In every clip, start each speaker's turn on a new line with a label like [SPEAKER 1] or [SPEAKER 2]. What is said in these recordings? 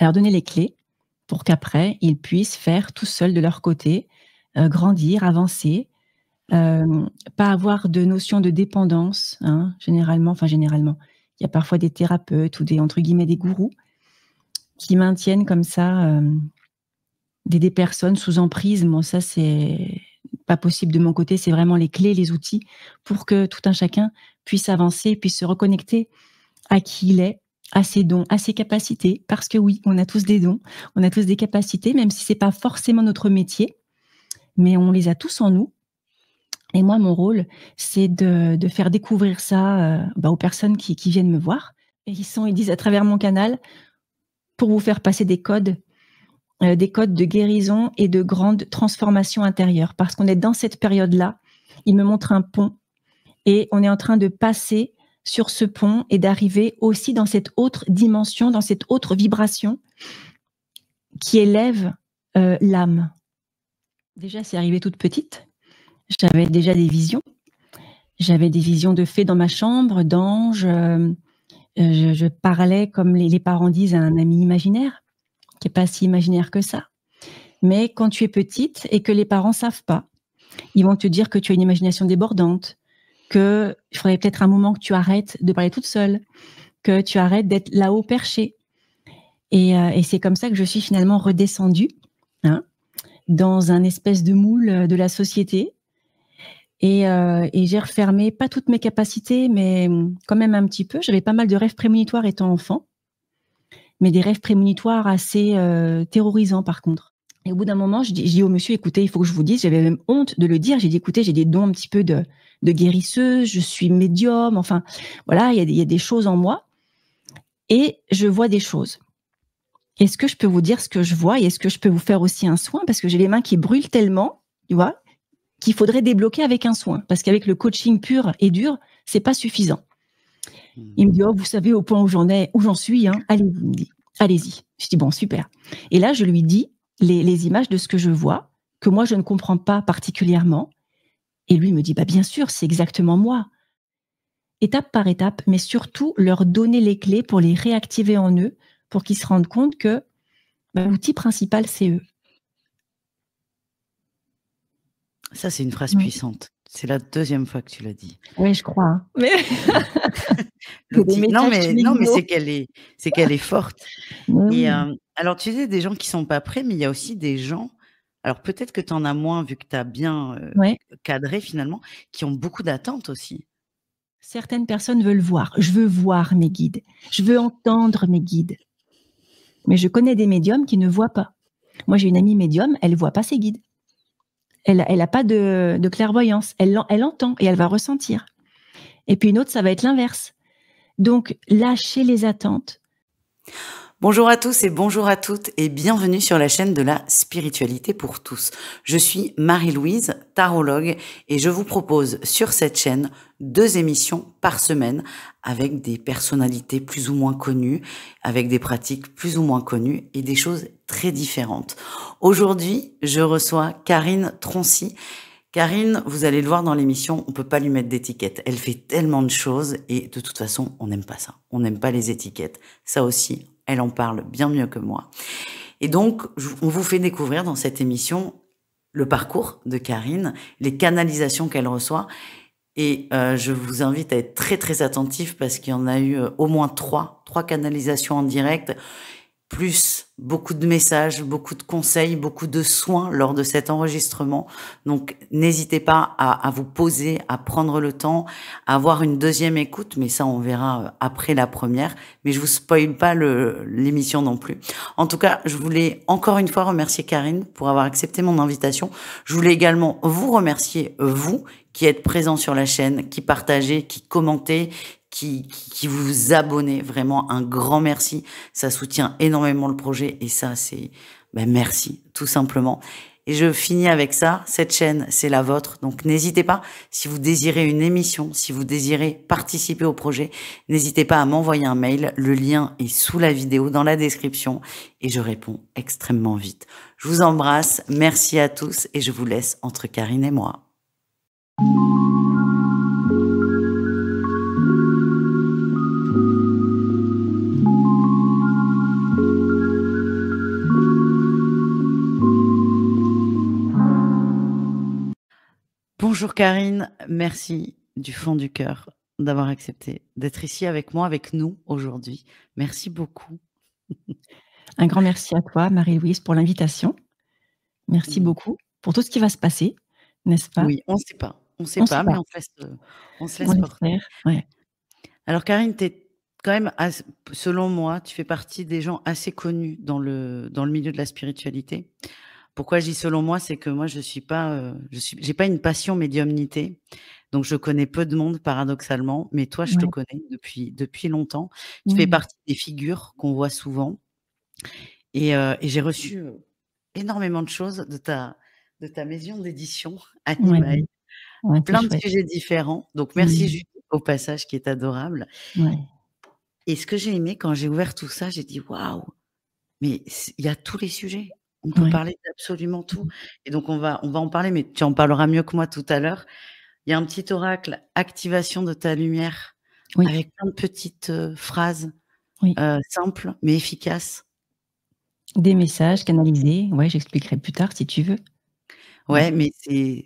[SPEAKER 1] à leur donner les clés pour qu'après, ils puissent faire tout seuls de leur côté, grandir, avancer, pas avoir de notion de dépendance, hein, généralement. Il y a parfois des thérapeutes ou des, entre guillemets, des gourous qui maintiennent comme ça des personnes sous emprise. Moi, ça, c'est pas possible de mon côté. C'est vraiment les clés, les outils pour que tout un chacun puisse avancer, puisse se reconnecter à qui il est, à ses dons, à ses capacités. Parce que oui, on a tous des dons, on a tous des capacités, même si c'est pas forcément notre métier, mais on les a tous en nous. Et moi, mon rôle, c'est de faire découvrir ça aux personnes qui viennent me voir. Et ils disent à travers mon canal, pour vous faire passer des codes de guérison et de grande transformation intérieure. Parce qu'on est dans cette période-là, il me montre un pont et on est en train de passer sur ce pont et d'arriver aussi dans cette autre dimension, dans cette autre vibration qui élève l'âme. Déjà, c'est arrivé toute petite. J'avais déjà des visions. J'avais des visions de fées dans ma chambre, d'anges. Je parlais, comme les parents disent, à un ami imaginaire, qui n'est pas si imaginaire que ça. Mais quand tu es petite et que les parents ne savent pas, ils vont te dire que tu as une imagination débordante, qu'il faudrait peut-être un moment que tu arrêtes de parler toute seule, que tu arrêtes d'être là-haut perché. Et c'est comme ça que je suis finalement redescendue, hein, dans un espèce de moule de la société. Et j'ai refermé, pas toutes mes capacités, mais quand même un petit peu. J'avais pas mal de rêves prémonitoires étant enfant, mais des rêves prémonitoires assez terrorisants par contre. Et au bout d'un moment, je dis au monsieur, écoutez, il faut que je vous dise, j'avais même honte de le dire. J'ai dit, écoutez, j'ai des dons un petit peu de guérisseuse, je suis médium, enfin, voilà, il y a des choses en moi. Et je vois des choses. Est-ce que je peux vous dire ce que je vois et est-ce que je peux vous faire aussi un soin? Parce que j'ai les mains qui brûlent tellement, tu vois, qu'il faudrait débloquer avec un soin. Parce qu'avec le coaching pur et dur, c'est pas suffisant. Il me dit, oh, vous savez au point où j'en suis, hein, allez-y, il me dit, allez-y. Je dis, bon, super. Et là, je lui dis les images de ce que je vois, que moi, je ne comprends pas particulièrement. Et lui me dit, bah, bien sûr, c'est exactement moi. Étape par étape, mais surtout leur donner les clés pour les réactiver en eux, pour qu'ils se rendent compte que l'outil principal, c'est eux.
[SPEAKER 2] Ça, c'est une phrase puissante. C'est la deuxième fois que tu l'as dit.
[SPEAKER 1] Oui, je crois. Hein. Mais...
[SPEAKER 2] non, mais c'est qu'elle est forte.
[SPEAKER 1] Oui.
[SPEAKER 2] Et alors, tu disais des gens qui sont pas prêts, mais il y a aussi des gens, alors peut-être que tu en as moins vu que tu as bien cadré finalement, qui ont beaucoup d'attentes aussi.
[SPEAKER 1] Certaines personnes veulent voir. Je veux voir mes guides. Je veux entendre mes guides. Mais je connais des médiums qui ne voient pas. Moi, j'ai une amie médium, elle ne voit pas ses guides. Elle n'a pas de clairvoyance. Elle entend et elle va ressentir. Et puis une autre, ça va être l'inverse. Donc, lâchez les attentes.
[SPEAKER 2] Bonjour à tous et bonjour à toutes et bienvenue sur la chaîne de la spiritualité pour tous. Je suis Marie-Louise, tarologue, et je vous propose sur cette chaîne 2 émissions par semaine avec des personnalités plus ou moins connues, avec des pratiques plus ou moins connues et des choses très différentes. Aujourd'hui, je reçois Karine Troncy. Karine, vous allez le voir dans l'émission, on peut pas lui mettre d'étiquette. Elle fait tellement de choses et de toute façon, on n'aime pas ça. On n'aime pas les étiquettes. Ça aussi, elle en parle bien mieux que moi. Et donc, on vous fait découvrir dans cette émission le parcours de Karine, les canalisations qu'elle reçoit. Et je vous invite à être très très attentif parce qu'il y en a eu au moins 3 canalisations en direct, plus beaucoup de messages, beaucoup de conseils, beaucoup de soins lors de cet enregistrement. Donc, n'hésitez pas à vous poser, à prendre le temps, à avoir une deuxième écoute, mais ça, on verra après la première. Mais je vous spoil pas l'émission non plus. En tout cas, je voulais encore une fois remercier Karine pour avoir accepté mon invitation. Je voulais également vous remercier, vous, qui êtes présents sur la chaîne, qui partagez, qui commentez, qui vous abonnez. Vraiment un grand merci. Ça soutient énormément le projet et ça, c'est merci, tout simplement. Et je finis avec ça. Cette chaîne, c'est la vôtre. Donc, n'hésitez pas, si vous désirez une émission, si vous désirez participer au projet, n'hésitez pas à m'envoyer un mail. Le lien est sous la vidéo, dans la description. Et je réponds extrêmement vite. Je vous embrasse. Merci à tous et je vous laisse entre Karine et moi. Bonjour Karine, merci du fond du cœur d'avoir accepté d'être ici avec moi, avec nous aujourd'hui. Merci beaucoup.
[SPEAKER 1] Un grand merci à toi, Marie-Louise, pour l'invitation. Merci
[SPEAKER 2] Mmh.
[SPEAKER 1] beaucoup pour tout ce qui va se passer, n'est-ce pas?
[SPEAKER 2] Oui, on sait
[SPEAKER 1] On sait
[SPEAKER 2] pas,
[SPEAKER 1] pas,
[SPEAKER 2] mais on se
[SPEAKER 1] on
[SPEAKER 2] laisse porter.
[SPEAKER 1] l'espère, ouais.
[SPEAKER 2] Alors Karine, tu es quand même selon moi, tu fais partie des gens assez connus dans le milieu de la spiritualité. Pourquoi je dis selon moi? C'est que moi je suis pas, j'ai pas une passion médiumnité, donc je connais peu de monde paradoxalement, mais toi je te
[SPEAKER 1] Ouais.
[SPEAKER 2] connais depuis longtemps. Tu fais
[SPEAKER 1] Mmh.
[SPEAKER 2] partie des figures qu'on voit souvent et j'ai reçu, énormément de choses de ta maison d'édition
[SPEAKER 1] Ouais,
[SPEAKER 2] Animaï,
[SPEAKER 1] ouais, c'est
[SPEAKER 2] plein de
[SPEAKER 1] chouette.
[SPEAKER 2] sujets différents, donc merci
[SPEAKER 1] Mmh.
[SPEAKER 2] Julie au passage qui est adorable.
[SPEAKER 1] Ouais.
[SPEAKER 2] Et ce que j'ai aimé quand j'ai ouvert tout ça, j'ai dit: «Waouh, mais il y a tous les sujets. On peut
[SPEAKER 1] Ouais.
[SPEAKER 2] parler d'absolument tout»
[SPEAKER 1] Mmh.
[SPEAKER 2] et donc on va en parler, mais tu en parleras mieux que moi tout à l'heure. Il y a un petit oracle, activation de ta lumière,
[SPEAKER 1] Oui,
[SPEAKER 2] avec plein de petites, phrases,
[SPEAKER 1] oui.
[SPEAKER 2] simples mais efficaces.
[SPEAKER 1] Des messages canalisés, ouais, j'expliquerai plus tard si tu veux.
[SPEAKER 2] Ouais,
[SPEAKER 1] Ouais.
[SPEAKER 2] mais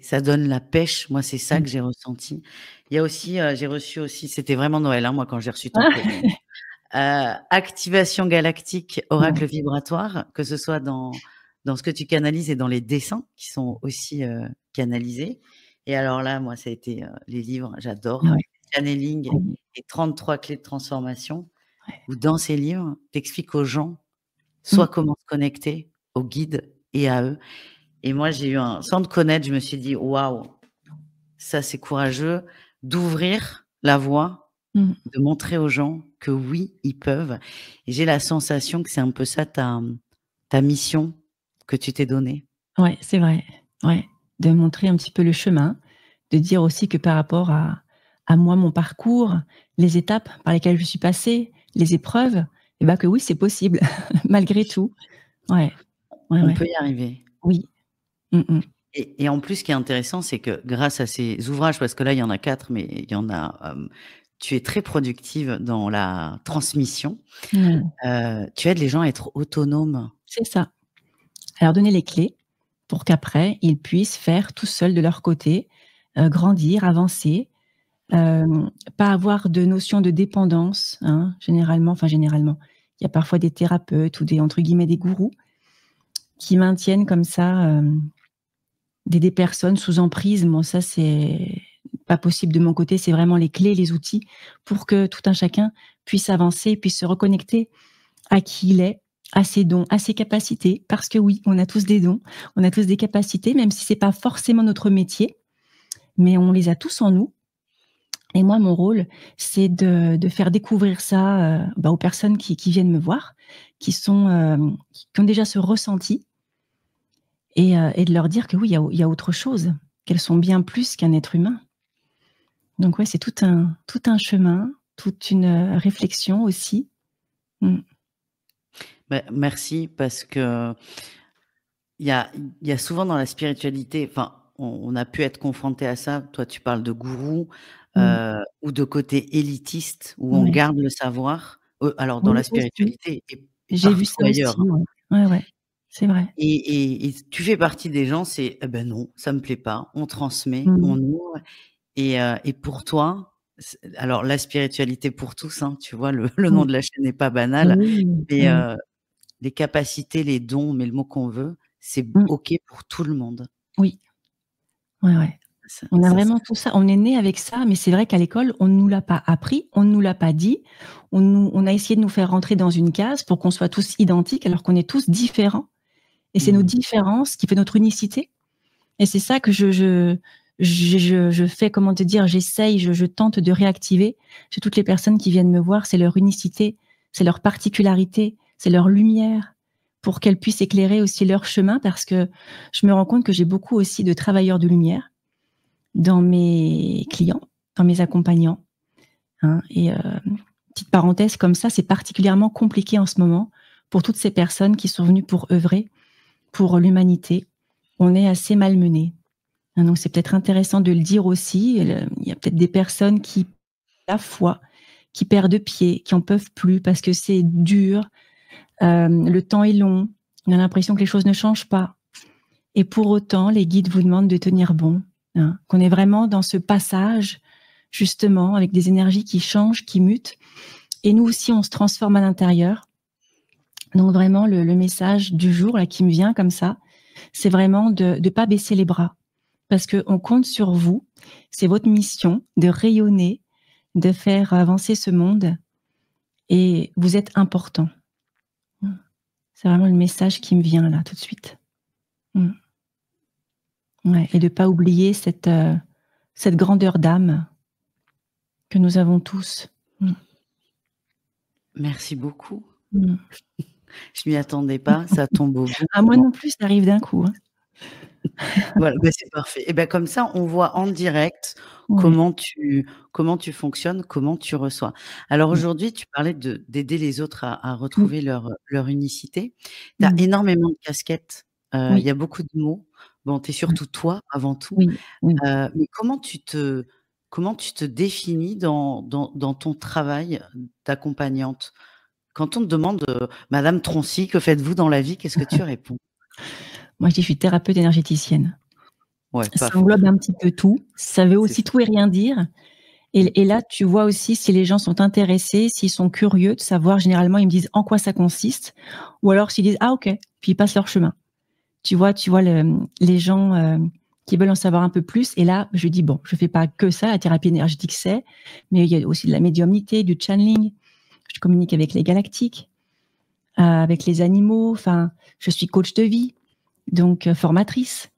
[SPEAKER 2] ça donne la pêche. Moi, c'est ça
[SPEAKER 1] Mmh.
[SPEAKER 2] que j'ai ressenti. Il y a aussi, j'ai reçu aussi c'était vraiment Noël, hein, moi, quand j'ai reçu ton
[SPEAKER 1] Ah!
[SPEAKER 2] courrier. Activation galactique, oracle
[SPEAKER 1] Ouais.
[SPEAKER 2] vibratoire, que ce soit dans ce que tu canalises et dans les dessins qui sont aussi, canalisés et alors là, moi, ça a été, les livres, j'adore.
[SPEAKER 1] Ouais.
[SPEAKER 2] Channeling
[SPEAKER 1] Ouais.
[SPEAKER 2] et 33 clés de transformation
[SPEAKER 1] Ouais.
[SPEAKER 2] où dans ces livres, tu expliques aux gens,
[SPEAKER 1] Mmh.
[SPEAKER 2] soit comment se connecter aux guides et à eux et moi, j'ai eu sans te connaître, je me suis dit: «Waouh, ça, c'est courageux d'ouvrir la voie,
[SPEAKER 1] Mmh.
[SPEAKER 2] de montrer aux gens que oui, ils peuvent» et j'ai la sensation que c'est un peu ça ta mission que tu t'es donnée.
[SPEAKER 1] Ouais, c'est vrai. Ouais. De montrer un petit peu le chemin, de dire aussi que par rapport à moi, mon parcours, les étapes par lesquelles je suis passée, les épreuves, et bah, que oui, c'est possible malgré tout. Ouais. Ouais,
[SPEAKER 2] On
[SPEAKER 1] ouais.
[SPEAKER 2] peut y arriver
[SPEAKER 1] Oui. Mmh mh.
[SPEAKER 2] et en plus, ce qui est intéressant, c'est que grâce à ces ouvrages, parce que là, il y en a 4, mais il y en a, tu es très productive dans la transmission.
[SPEAKER 1] Ouais.
[SPEAKER 2] Tu aides les gens à être autonomes.
[SPEAKER 1] C'est ça. À leur donner les clés pour qu'après, ils puissent faire tout seuls de leur côté, grandir, avancer, pas avoir de notion de dépendance, hein, généralement, enfin généralement. Il y a parfois des thérapeutes ou des entre guillemets «des gourous» qui maintiennent comme ça, des personnes sous emprise. Moi, ça, c'est pas possible de mon côté. C'est vraiment les clés, les outils pour que tout un chacun puisse avancer, puisse se reconnecter à qui il est, à ses dons, à ses capacités. Parce que oui, on a tous des dons, on a tous des capacités, même si c'est pas forcément notre métier, mais on les a tous en nous. Et moi, mon rôle, c'est de faire découvrir ça, bah, aux personnes qui viennent me voir, qui sont, qui ont déjà ce ressenti et de leur dire que oui, il y a autre chose, qu'elles sont bien plus qu'un être humain. Donc ouais, c'est tout un chemin, toute une, réflexion aussi. Mmh.
[SPEAKER 2] Bah, merci parce que il y a souvent dans la spiritualité, enfin, on a pu être confronté à ça. Toi, tu parles de gourou,
[SPEAKER 1] Mmh.
[SPEAKER 2] ou de côté élitiste où on
[SPEAKER 1] Ouais.
[SPEAKER 2] garde le savoir. Alors dans
[SPEAKER 1] Oui,
[SPEAKER 2] la
[SPEAKER 1] aussi.
[SPEAKER 2] spiritualité et
[SPEAKER 1] J'ai vu
[SPEAKER 2] partout
[SPEAKER 1] ça
[SPEAKER 2] ailleurs,
[SPEAKER 1] aussi,
[SPEAKER 2] hein.
[SPEAKER 1] ouais. Ouais, ouais, c'est vrai.
[SPEAKER 2] Et tu fais partie des gens, c'est: «Eh ben non, ça me plaît pas». On transmet,
[SPEAKER 1] Mmh.
[SPEAKER 2] on ouvre et pour toi, alors la spiritualité pour tous, hein, tu vois? Le nom
[SPEAKER 1] Oui.
[SPEAKER 2] de la chaîne n'est pas banal,
[SPEAKER 1] Oui,
[SPEAKER 2] mais
[SPEAKER 1] oui.
[SPEAKER 2] les capacités, les dons, mais le mot qu'on veut, c'est
[SPEAKER 1] Mmh.
[SPEAKER 2] OK pour tout le monde.
[SPEAKER 1] Oui. Ouais, ouais.
[SPEAKER 2] Ça
[SPEAKER 1] On a
[SPEAKER 2] ça
[SPEAKER 1] vraiment tout ça. On est né avec ça, mais c'est vrai qu'à l'école, on ne nous l'a pas appris, on ne nous l'a pas dit. On a essayé de nous faire rentrer dans une case pour qu'on soit tous identiques alors qu'on est tous différents et c'est nos
[SPEAKER 2] mmh.
[SPEAKER 1] différences qui fait notre unicité et c'est ça que je fais, comment te dire? J'essaye, je tente de réactiver chez toutes les personnes qui viennent me voir, c'est leur unicité, c'est leur particularité, c'est leur lumière pour qu'elles puissent éclairer aussi leur chemin parce que je me rends compte que j'ai beaucoup aussi de travailleurs de lumière dans mes clients, dans mes accompagnants, hein et petite parenthèse comme ça, c'est particulièrement compliqué en ce moment pour toutes ces personnes qui sont venues pour œuvrer pour l'humanité. On est assez malmenés, hein, donc c'est peut-être intéressant de le dire aussi. Il y a peut-être des personnes qui la foi, qui perdent pied, qui en peuvent plus parce que c'est dur, le temps est long, on a l'impression que les choses ne changent pas et pour autant, les guides vous demandent de tenir bon. hein, qu'on est vraiment dans ce passage, justement, avec des énergies qui changent, qui mutent. Et nous aussi, on se transforme à l'intérieur. Donc vraiment, le message du jour là, qui me vient comme ça, c'est vraiment de ne pas baisser les bras. Parce qu'on compte sur vous. C'est votre mission de rayonner, de faire avancer ce monde. Et vous êtes important. C'est vraiment le message qui me vient là, tout de suite. Ouais, et de ne pas oublier cette grandeur d'âme que nous avons tous.
[SPEAKER 2] Merci beaucoup. Je m'y attendais pas, ça tombe au bon
[SPEAKER 1] Ah, moi
[SPEAKER 2] moment.
[SPEAKER 1] non plus, ça arrive d'un coup, hein.
[SPEAKER 2] Voilà, bah, c'est parfait. Et ben comme ça, on voit en direct
[SPEAKER 1] Ouais.
[SPEAKER 2] comment tu fonctionnes, comment tu reçois. Alors
[SPEAKER 1] Mmh.
[SPEAKER 2] aujourd'hui, tu parlais d'aider les autres à
[SPEAKER 1] Mmh.
[SPEAKER 2] retrouver leur unicité. Tu as
[SPEAKER 1] Mmh.
[SPEAKER 2] énormément de casquettes, il y
[SPEAKER 1] Oui.
[SPEAKER 2] a beaucoup de mots. Bon, tu es
[SPEAKER 1] Ouais.
[SPEAKER 2] surtout toi avant tout,
[SPEAKER 1] Oui, oui.
[SPEAKER 2] mais comment tu te définis dans ton travail d'accompagnante? Quand on te demande, «Madame Troncy, que faites-vous dans la vie?» qu'est-ce que tu réponds?
[SPEAKER 1] Moi, je dis: «Je suis thérapeute énergéticienne».
[SPEAKER 2] Ouais,
[SPEAKER 1] Ça
[SPEAKER 2] paf,
[SPEAKER 1] englobe un petit peu tout. Ça veut
[SPEAKER 2] c'est
[SPEAKER 1] aussi
[SPEAKER 2] ça.
[SPEAKER 1] tout et rien dire.
[SPEAKER 2] Mmh.
[SPEAKER 1] Et là, tu vois aussi si les gens sont intéressés, s'ils sont curieux de savoir. Généralement, ils me disent en quoi ça consiste, ou alors s'ils disent: «Ah OK», puis ils passent leur chemin. Tu vois les gens, qui veulent en savoir un peu plus, et là, je dis: «Bon, je fais pas que ça, la thérapie énergétique, mais il y a aussi de la médiumnité, du channeling. Je communique avec les galactiques, avec les animaux, enfin, je suis coach de vie, donc formatrice».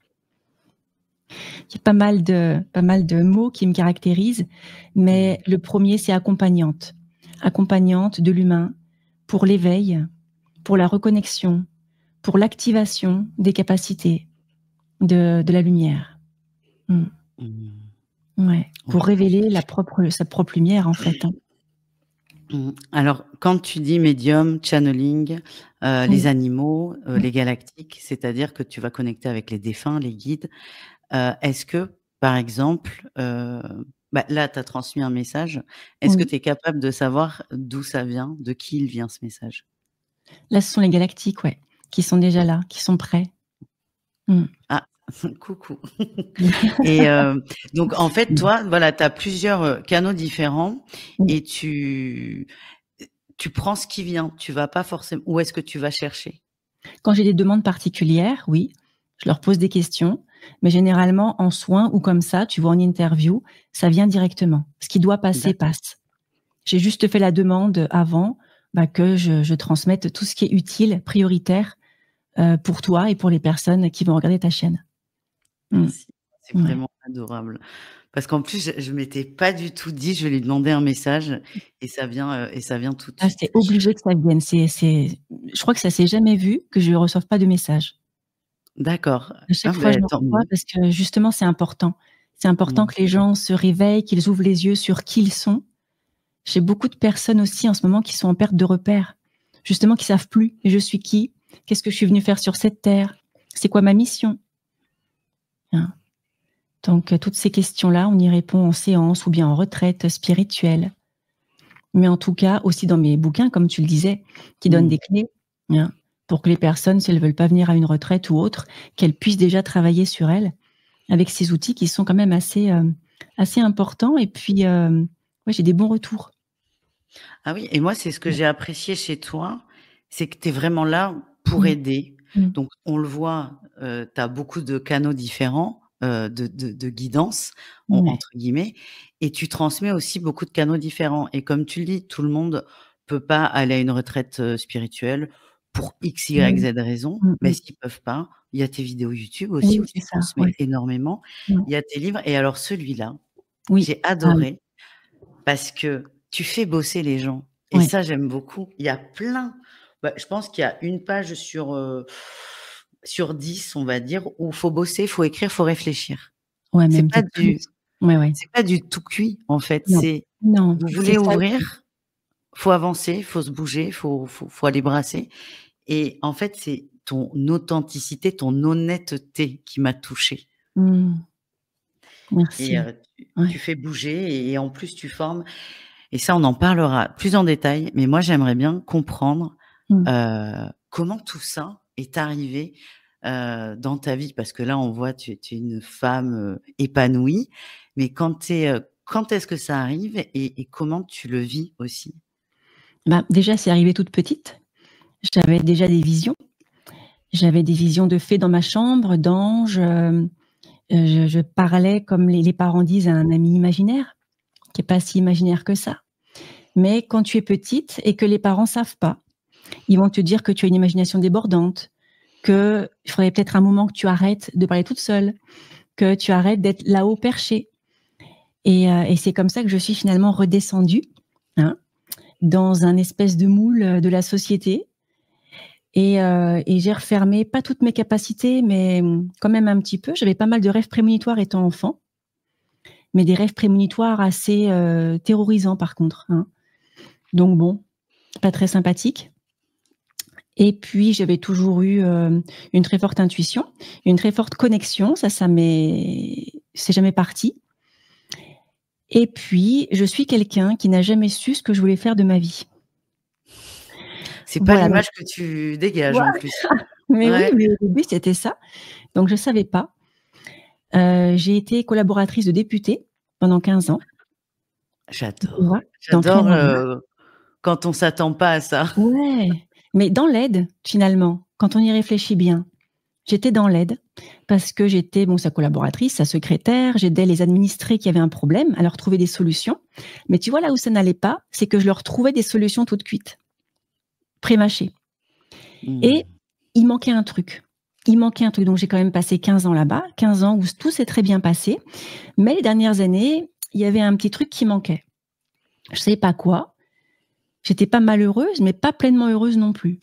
[SPEAKER 1] Il y a pas mal de mots qui me caractérisent,
[SPEAKER 2] Mmh.
[SPEAKER 1] mais le premier, c'est accompagnante. Accompagnante de l'humain pour l'éveil, pour la reconnexion, pour l'activation des capacités de la lumière. Mmh.
[SPEAKER 2] Mmh.
[SPEAKER 1] Ouais, pour
[SPEAKER 2] OK.
[SPEAKER 1] révéler sa propre lumière, en fait, hein.
[SPEAKER 2] Mmh. Alors, quand tu dis médium, channeling, les
[SPEAKER 1] Oui.
[SPEAKER 2] animaux,
[SPEAKER 1] Mmh.
[SPEAKER 2] les galactiques, c'est-à-dire que tu vas connecter avec les défunts, les guides. Est-ce que, par exemple, bah, là, tu as transmis un message. Est-ce que
[SPEAKER 1] Oui.
[SPEAKER 2] tu es capable de savoir d'où ça vient, de qui il vient ce message?
[SPEAKER 1] Là, ce sont les galactiques, ouais, qui sont déjà là, qui sont prêts. Mmh.
[SPEAKER 2] Ah, coucou. Et donc en fait, toi, voilà, tu as plusieurs, canaux différents
[SPEAKER 1] Oui.
[SPEAKER 2] et tu prends ce qui vient. Tu vas pas forcément. Où est-ce que tu vas chercher?
[SPEAKER 1] Quand j'ai des demandes particulières, oui, je leur pose des questions, mais généralement en soins ou comme ça, tu vois, en interview, ça vient directement. Ce qui doit passer,
[SPEAKER 2] D'accord.
[SPEAKER 1] passe. J'ai juste fait la demande avant, bah, que je transmette tout ce qui est utile, prioritaire, pour toi et pour les personnes qui vont regarder ta chaîne. Mmh.
[SPEAKER 2] Merci, c'est
[SPEAKER 1] Ouais.
[SPEAKER 2] vraiment adorable. Parce qu'en plus, je m'étais pas du tout dit: «Je vais lui demander un message» et ça vient tout de
[SPEAKER 1] Ah, c'est
[SPEAKER 2] suite.
[SPEAKER 1] obligé que ça vienne. Je crois que ça s'est jamais vu que je reçoive pas de message.
[SPEAKER 2] D'accord.
[SPEAKER 1] À
[SPEAKER 2] Ah
[SPEAKER 1] chaque fois, je
[SPEAKER 2] beh,
[SPEAKER 1] le
[SPEAKER 2] tant
[SPEAKER 1] reçois
[SPEAKER 2] mieux.
[SPEAKER 1] parce que justement, c'est important. C'est important
[SPEAKER 2] Mmh.
[SPEAKER 1] que les gens se réveillent, qu'ils ouvrent les yeux sur qui ils sont. J'ai beaucoup de personnes aussi en ce moment qui sont en perte de repères, justement qui savent plus: «Je suis qui? Qu'est-ce que je suis venu faire sur cette terre? C'est quoi ma mission?» Hein. Donc toutes ces questions-là, on y répond en séance ou bien en retraite spirituelle. Mais en tout cas, aussi dans mes bouquins, comme tu le disais, qui donnent
[SPEAKER 2] Mmh.
[SPEAKER 1] des clés, hein, pour que les personnes, si elles veulent pas venir à une retraite ou autre, qu'elles puissent déjà travailler sur elles avec ces outils qui sont quand même assez importants. Et puis, ouais, j'ai des bons retours.
[SPEAKER 2] Ah oui, et moi, c'est ce que
[SPEAKER 1] Ouais.
[SPEAKER 2] j'ai apprécié chez toi, c'est que tu es vraiment là pour
[SPEAKER 1] Mmh.
[SPEAKER 2] aider.
[SPEAKER 1] Mmh.
[SPEAKER 2] Donc on le voit, tu as beaucoup de canaux différents, de «guidance» en
[SPEAKER 1] Ouais.
[SPEAKER 2] entre guillemets, et tu transmets aussi beaucoup de canaux différents, et comme tu le dis, tout le monde peut pas aller à une retraite, spirituelle pour X, Y,
[SPEAKER 1] Oui.
[SPEAKER 2] Z raison.
[SPEAKER 1] Mmh
[SPEAKER 2] Mais
[SPEAKER 1] mh.
[SPEAKER 2] s'ils peuvent pas, il y a tes vidéos YouTube aussi
[SPEAKER 1] Oui,
[SPEAKER 2] où
[SPEAKER 1] c'est
[SPEAKER 2] tu
[SPEAKER 1] ça,
[SPEAKER 2] transmets
[SPEAKER 1] ouais.
[SPEAKER 2] énormément.
[SPEAKER 1] Mmh.
[SPEAKER 2] Il y a tes livres, et alors celui-là,
[SPEAKER 1] Oui.
[SPEAKER 2] j'ai
[SPEAKER 1] Ah oui.
[SPEAKER 2] adoré parce que tu fais bosser les gens, et
[SPEAKER 1] Ouais.
[SPEAKER 2] ça, j'aime beaucoup. Il y a plein, bah, je pense qu'il y a une page sur 10, on va dire, où faut bosser, faut écrire, faut réfléchir.
[SPEAKER 1] Ouais,
[SPEAKER 2] C'est
[SPEAKER 1] même
[SPEAKER 2] pas
[SPEAKER 1] peut-être plus. Ouais, ouais.
[SPEAKER 2] c'est pas du tout cuit, en fait.
[SPEAKER 1] Non.
[SPEAKER 2] C'est
[SPEAKER 1] Non,
[SPEAKER 2] vous
[SPEAKER 1] c'est
[SPEAKER 2] voulez
[SPEAKER 1] ça.
[SPEAKER 2] ouvrir, faut avancer, faut se bouger, faut aller brasser, et en fait, c'est ton authenticité, ton honnêteté qui m'a touchée,
[SPEAKER 1] Mmh.
[SPEAKER 2] et
[SPEAKER 1] Merci.
[SPEAKER 2] tu
[SPEAKER 1] Ouais.
[SPEAKER 2] fais bouger, et en plus tu formes. Et ça, on en parlera plus en détail, mais moi, j'aimerais bien comprendre,
[SPEAKER 1] Mmh.
[SPEAKER 2] comment tout ça est arrivé, dans ta vie? Parce que là, on voit, tu es une femme, épanouie, mais quand est-ce que ça arrive et comment tu le vis aussi?
[SPEAKER 1] Bah, déjà, c'est arrivé toute petite. J'avais déjà des visions. J'avais des visions de fées dans ma chambre, d'anges, je parlais comme les parents disent à un ami imaginaire, qui est pas si imaginaire que ça. Mais quand tu es petite et que les parents savent pas, ils vont te dire que tu as une imagination débordante, qu'il faudrait peut-être un moment que tu arrêtes de parler toute seule, que tu arrêtes d'être là-haut perché. Et c'est comme ça que je suis finalement redescendue, hein, dans un espèce de moule de la société. Et j'ai refermé, pas toutes mes capacités, mais quand même un petit peu. J'avais pas mal de rêves prémonitoires étant enfant, mais des rêves prémonitoires assez terrorisants par contre, hein. Donc bon, pas très sympathique. Et puis j'avais toujours eu une très forte intuition, une très forte connexion. C'est jamais parti. Et puis je suis quelqu'un qui n'a jamais su ce que je voulais faire de ma vie.
[SPEAKER 2] C'est pas
[SPEAKER 1] Voilà, donc
[SPEAKER 2] l'image que tu dégages en
[SPEAKER 1] voilà.
[SPEAKER 2] plus.
[SPEAKER 1] Mais oui,
[SPEAKER 2] Ouais.
[SPEAKER 1] mais au début c'était ça. Donc je savais pas. J'ai été collaboratrice de député pendant 15 ans. Tu
[SPEAKER 2] J'adore,
[SPEAKER 1] vois? Dans le
[SPEAKER 2] j'adore,
[SPEAKER 1] Canada.
[SPEAKER 2] quand on s'attend pas à ça.
[SPEAKER 1] Ouais, mais dans l'aide, finalement, quand on y réfléchit bien. J'étais dans l'aide parce que j'étais sa collaboratrice, sa secrétaire, j'aidais les administrés qui avaient un problème à leur trouver des solutions. Mais tu vois, là où ça n'allait pas, c'est que je leur trouvais des solutions toutes cuites, pré-mâchées. Et
[SPEAKER 2] Mmh.
[SPEAKER 1] il manquait un truc. Donc j'ai quand même passé 15 ans là-bas, 15 ans où tout s'est très bien passé. Mais les dernières années, il y avait un petit truc qui manquait. Je savais pas quoi. J'étais pas malheureuse, mais pas pleinement heureuse non plus.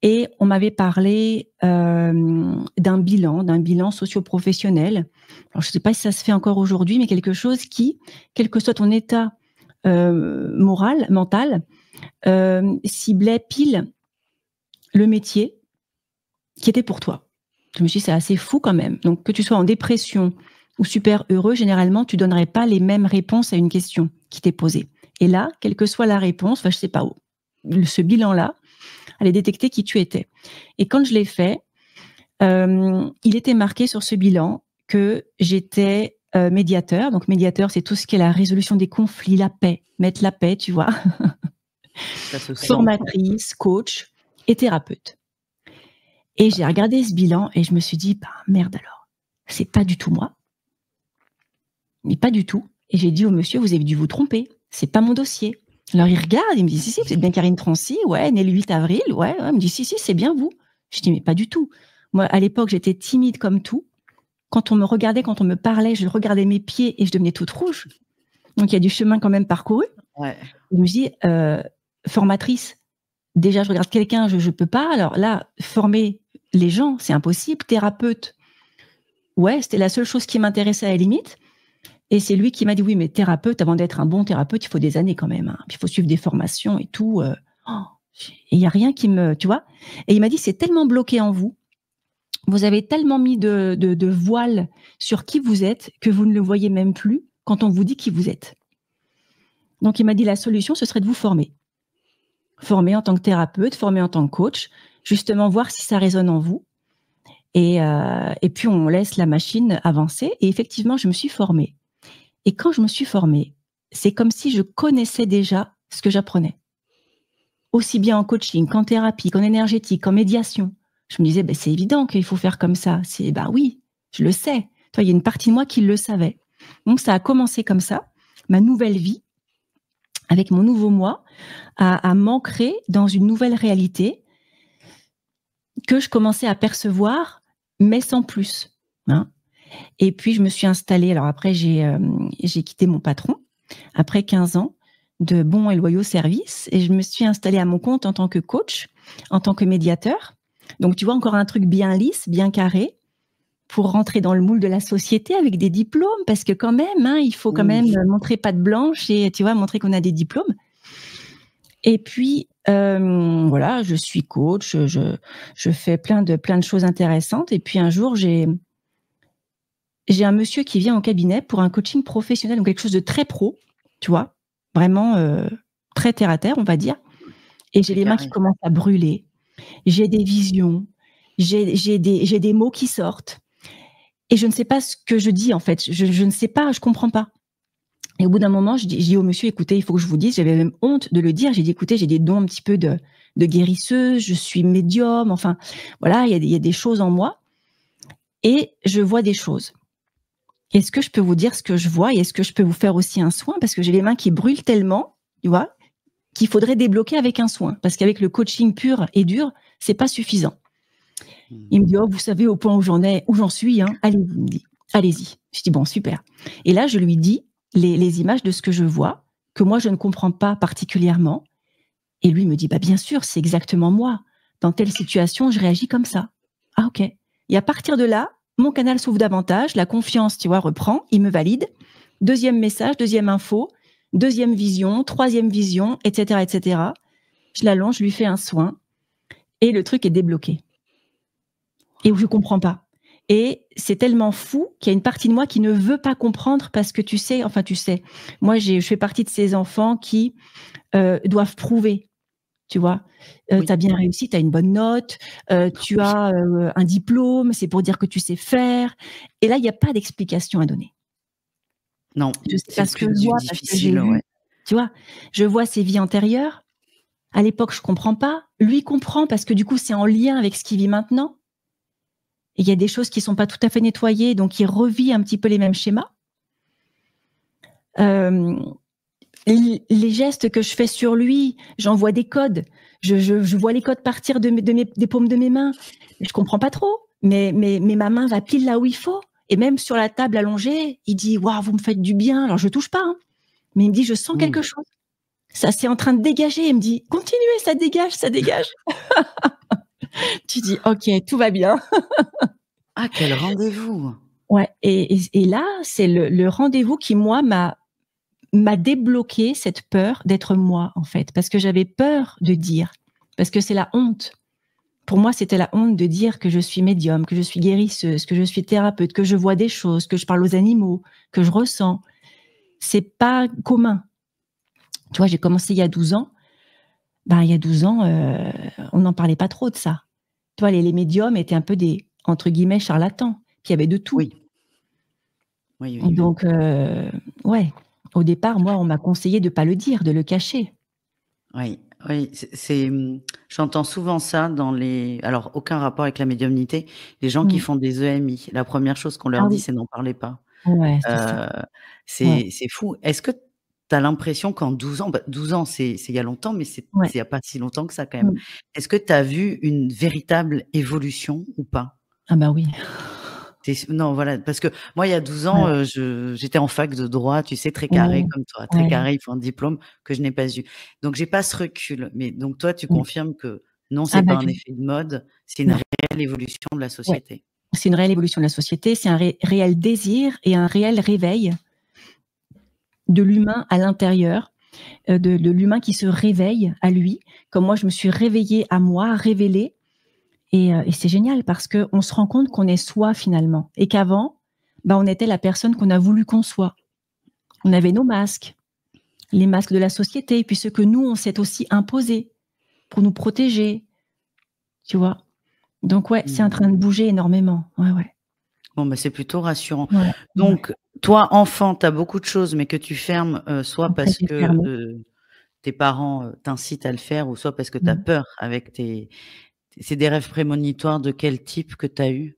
[SPEAKER 1] Et on m'avait parlé d'un bilan socio-professionnel. Alors, je ne sais pas si ça se fait encore aujourd'hui, mais quelque chose qui, quel que soit ton état mental, ciblait pile le métier qui était pour toi. Je me suis dit, c'est assez fou quand même. Donc, que tu sois en dépression ou super heureux, généralement, tu ne donnerais pas les mêmes réponses à une question qui t'est posée. Et là, quelle que soit la réponse, je ne sais pas où, ce bilan-là, allait détecter qui tu étais. Et quand je l'ai fait, il était marqué sur ce bilan que j'étais médiateur. Donc médiateur, c'est tout ce qui est la résolution des conflits, la paix, mettre la paix, tu vois.
[SPEAKER 2] Ça se sent.
[SPEAKER 1] Formatrice, coach et thérapeute. Et j'ai regardé ce bilan et je me suis dit, bah merde alors, c'est pas du tout moi. Mais pas du tout. Et j'ai dit au monsieur, vous avez dû vous tromper, c'est pas mon dossier. Alors il regarde, il me dit, si, vous êtes bien Karine Trancy, ouais, née le 8 avril, ouais, il me dit, si, c'est bien vous. Je dis, mais pas du tout. Moi, à l'époque, j'étais timide comme tout. Quand on me regardait, quand on me parlait, je regardais mes pieds et je devenais toute rouge. Donc il y a du chemin quand même parcouru.
[SPEAKER 2] Ouais.
[SPEAKER 1] Je me dis, formatrice, déjà je regarde quelqu'un, je peux pas. Alors là, former les gens, c'est impossible. Thérapeute, ouais, c'était la seule chose qui m'intéressait à la limite. Et c'est lui qui m'a dit, oui, mais thérapeute, avant d'être un bon thérapeute, il faut des années quand même, hein. Puis il faut suivre des formations et tout. Et il n'y a rien qui me, tu vois. Et il m'a dit, c'est tellement bloqué en vous. Vous avez tellement mis de voile sur qui vous êtes que vous ne le voyez même plus quand on vous dit qui vous êtes. Donc, il m'a dit la solution, ce serait de vous former. Former en tant que thérapeute, former en tant que coach, justement voir si ça résonne en vous. Et puis, on laisse la machine avancer. Et effectivement, je me suis formée. Et quand je me suis formée, c'est comme si je connaissais déjà ce que j'apprenais. Aussi bien en coaching qu'en thérapie, qu'en énergétique, qu'en médiation. Je me disais, c'est évident qu'il faut faire comme ça. Oui, je le sais. Toi, il y a une partie de moi qui le savait. Donc, ça a commencé comme ça, ma nouvelle vie, avec mon nouveau moi, à m'ancrer dans une nouvelle réalité que je commençais à percevoir, mais sans plus, hein. Et puis, je me suis installée. Alors après, j'ai quitté mon patron, après 15 ans de bons et loyaux services, et je me suis installée à mon compte en tant que coach, en tant que médiateur. Donc, tu vois, encore un truc bien lisse, bien carré, pour rentrer dans le moule de la société avec des diplômes, parce que quand même, hein, il faut quand même montrer patte blanche et, tu vois, montrer qu'on a des diplômes. Et puis, voilà, je suis coach, je fais plein de choses intéressantes. Et puis, un jour, j'ai un monsieur qui vient au cabinet pour un coaching professionnel, donc quelque chose de très pro, tu vois, vraiment très terre à terre, on va dire. Et j'ai les mains qui commencent à brûler. J'ai des visions. j'ai des mots qui sortent et je ne sais pas ce que je dis en fait. Je ne sais pas, je comprends pas. Et au bout d'un moment, je dis au monsieur, écoutez, il faut que je vous dise, j'avais même honte de le dire. J'ai dit, écoutez, j'ai des dons un petit peu de guérisseuse, je suis médium, enfin, voilà, il y a des choses en moi et je vois des choses. Est-ce que je peux vous dire ce que je vois et est-ce que je peux vous faire aussi un soin? Parce que j'ai les mains qui brûlent tellement, tu vois, qu'il faudrait débloquer avec un soin. Parce qu'avec le coaching pur et dur, c'est pas suffisant. Il me dit, oh, vous savez, au point où j'en suis, hein, allez, il me dit, allez-y. Je dis, bon, super. Et là, je lui dis les images de ce que je vois, que moi, je ne comprends pas particulièrement. Et lui me dit, bah, bien sûr, c'est exactement moi. Dans telle situation, je réagis comme ça. Ah, ok. Et à partir de là, mon canal s'ouvre davantage, la confiance, tu vois, reprend, il me valide. Deuxième message, deuxième info, deuxième vision, troisième vision, etc., etc. Je l'allonge, je lui fais un soin et le truc est débloqué. Et où je comprends pas. Et c'est tellement fou qu'il y a une partie de moi qui ne veut pas comprendre parce que tu sais, moi je fais partie de ces enfants qui doivent prouver, tu vois.
[SPEAKER 2] Oui.
[SPEAKER 1] Tu as bien réussi, tu as une bonne note, tu as un diplôme, c'est pour dire que tu sais faire. Et là, il n'y a pas d'explication à donner.
[SPEAKER 2] Non,
[SPEAKER 1] Je sais
[SPEAKER 2] c'est
[SPEAKER 1] parce que je
[SPEAKER 2] plus
[SPEAKER 1] vois, parce que j'ai
[SPEAKER 2] difficile,
[SPEAKER 1] vu,
[SPEAKER 2] ouais.
[SPEAKER 1] tu vois, je vois ses vies antérieures. À l'époque, je comprends pas. Lui comprend parce que du coup, c'est en lien avec ce qu'il vit maintenant. Et il y a des choses qui sont pas tout à fait nettoyées, donc il revit un petit peu les mêmes schémas. Les gestes que je fais sur lui, j'envoie des codes. Je vois les codes partir des paumes de mes mains. Je comprends pas trop, mais ma main va pile là où il faut. Et même sur la table allongée, il dit waouh, vous me faites du bien. Alors je touche pas, hein, mais il me dit je sens quelque chose. Ça c'est en train de dégager. Il me dit continuez, ça dégage, ça dégage. Tu dis ok, tout va bien.
[SPEAKER 2] Ah, quel rendez-vous!
[SPEAKER 1] Ouais. Et là, c'est le rendez-vous qui moi m'a débloqué cette peur d'être moi, en fait, parce que j'avais peur de dire, parce que c'est la honte. Pour moi, c'était la honte de dire que je suis médium, que je suis guérisseuse, que je suis thérapeute, que je vois des choses, que je parle aux animaux, que je ressens. C'est pas commun. Tu vois, j'ai commencé il y a 12 ans. Ben, il y a 12 ans, on n'en parlait pas trop de ça. Tu vois, les médiums étaient un peu des, entre guillemets, charlatans. Puis il y avait de tout.
[SPEAKER 2] Oui. Oui, oui, oui.
[SPEAKER 1] Donc, ouais, au départ, moi, on m'a conseillé de pas le dire, de le cacher.
[SPEAKER 2] Oui, oui, j'entends souvent ça dans les alors aucun rapport avec la médiumnité, les gens qui
[SPEAKER 1] Mmh.
[SPEAKER 2] font des EMI, la première chose qu'on leur
[SPEAKER 1] Ah
[SPEAKER 2] dit,
[SPEAKER 1] oui.
[SPEAKER 2] c'est: «N'en parlez pas».
[SPEAKER 1] Ouais, c'est ça.
[SPEAKER 2] Heu,
[SPEAKER 1] Ouais,
[SPEAKER 2] c'est fou. Est-ce que tu as l'impression qu'en 12 ans, 12 ans, c'est il y a longtemps, mais c'est
[SPEAKER 1] ouais.
[SPEAKER 2] il y a pas si longtemps que ça quand même.
[SPEAKER 1] Mmh.
[SPEAKER 2] Est-ce que tu as vu une véritable évolution ou pas?
[SPEAKER 1] Ah bah oui.
[SPEAKER 2] Non, voilà, parce que moi, il y a 12 ans,
[SPEAKER 1] Ouais.
[SPEAKER 2] j'étais en fac de droit, tu sais, très carré
[SPEAKER 1] Ouais.
[SPEAKER 2] comme toi, très
[SPEAKER 1] Ouais.
[SPEAKER 2] carré, il faut un diplôme que je n'ai pas eu. Donc j'ai pas ce recul. Mais donc toi, tu
[SPEAKER 1] Mmh.
[SPEAKER 2] confirmes que non, c'est
[SPEAKER 1] Ah
[SPEAKER 2] pas
[SPEAKER 1] bah
[SPEAKER 2] un
[SPEAKER 1] du
[SPEAKER 2] effet de mode, c'est une
[SPEAKER 1] non.
[SPEAKER 2] réelle évolution de la
[SPEAKER 1] Ouais.
[SPEAKER 2] société?
[SPEAKER 1] C'est une réelle évolution de la société, c'est un réel désir et un réel réveil de l'humain à l'intérieur, de l'humain qui se réveille à lui, comme moi je me suis réveillée à moi, révélée et c'est génial parce qu'on se rend compte qu'on est soi finalement et qu'avant, bah, on était la personne qu'on a voulu qu'on soit. On avait nos masques, les masques de la société et puis ceux que nous, on s'est aussi imposés pour nous protéger, tu vois? Donc ouais, c'est en
[SPEAKER 2] Mmh.
[SPEAKER 1] train de bouger énormément. Ouais, ouais.
[SPEAKER 2] Bon, bah, c'est plutôt rassurant.
[SPEAKER 1] Ouais, ouais.
[SPEAKER 2] Donc toi, enfant, tu as beaucoup de choses, mais que tu fermes, soit
[SPEAKER 1] Après
[SPEAKER 2] parce
[SPEAKER 1] j'ai
[SPEAKER 2] que,
[SPEAKER 1] fermé.
[SPEAKER 2] tes parents, t'incitent à le faire ou soit parce que tu as
[SPEAKER 1] Mmh.
[SPEAKER 2] peur avec tes c'est des rêves prémonitoires de quel type que tu as eu?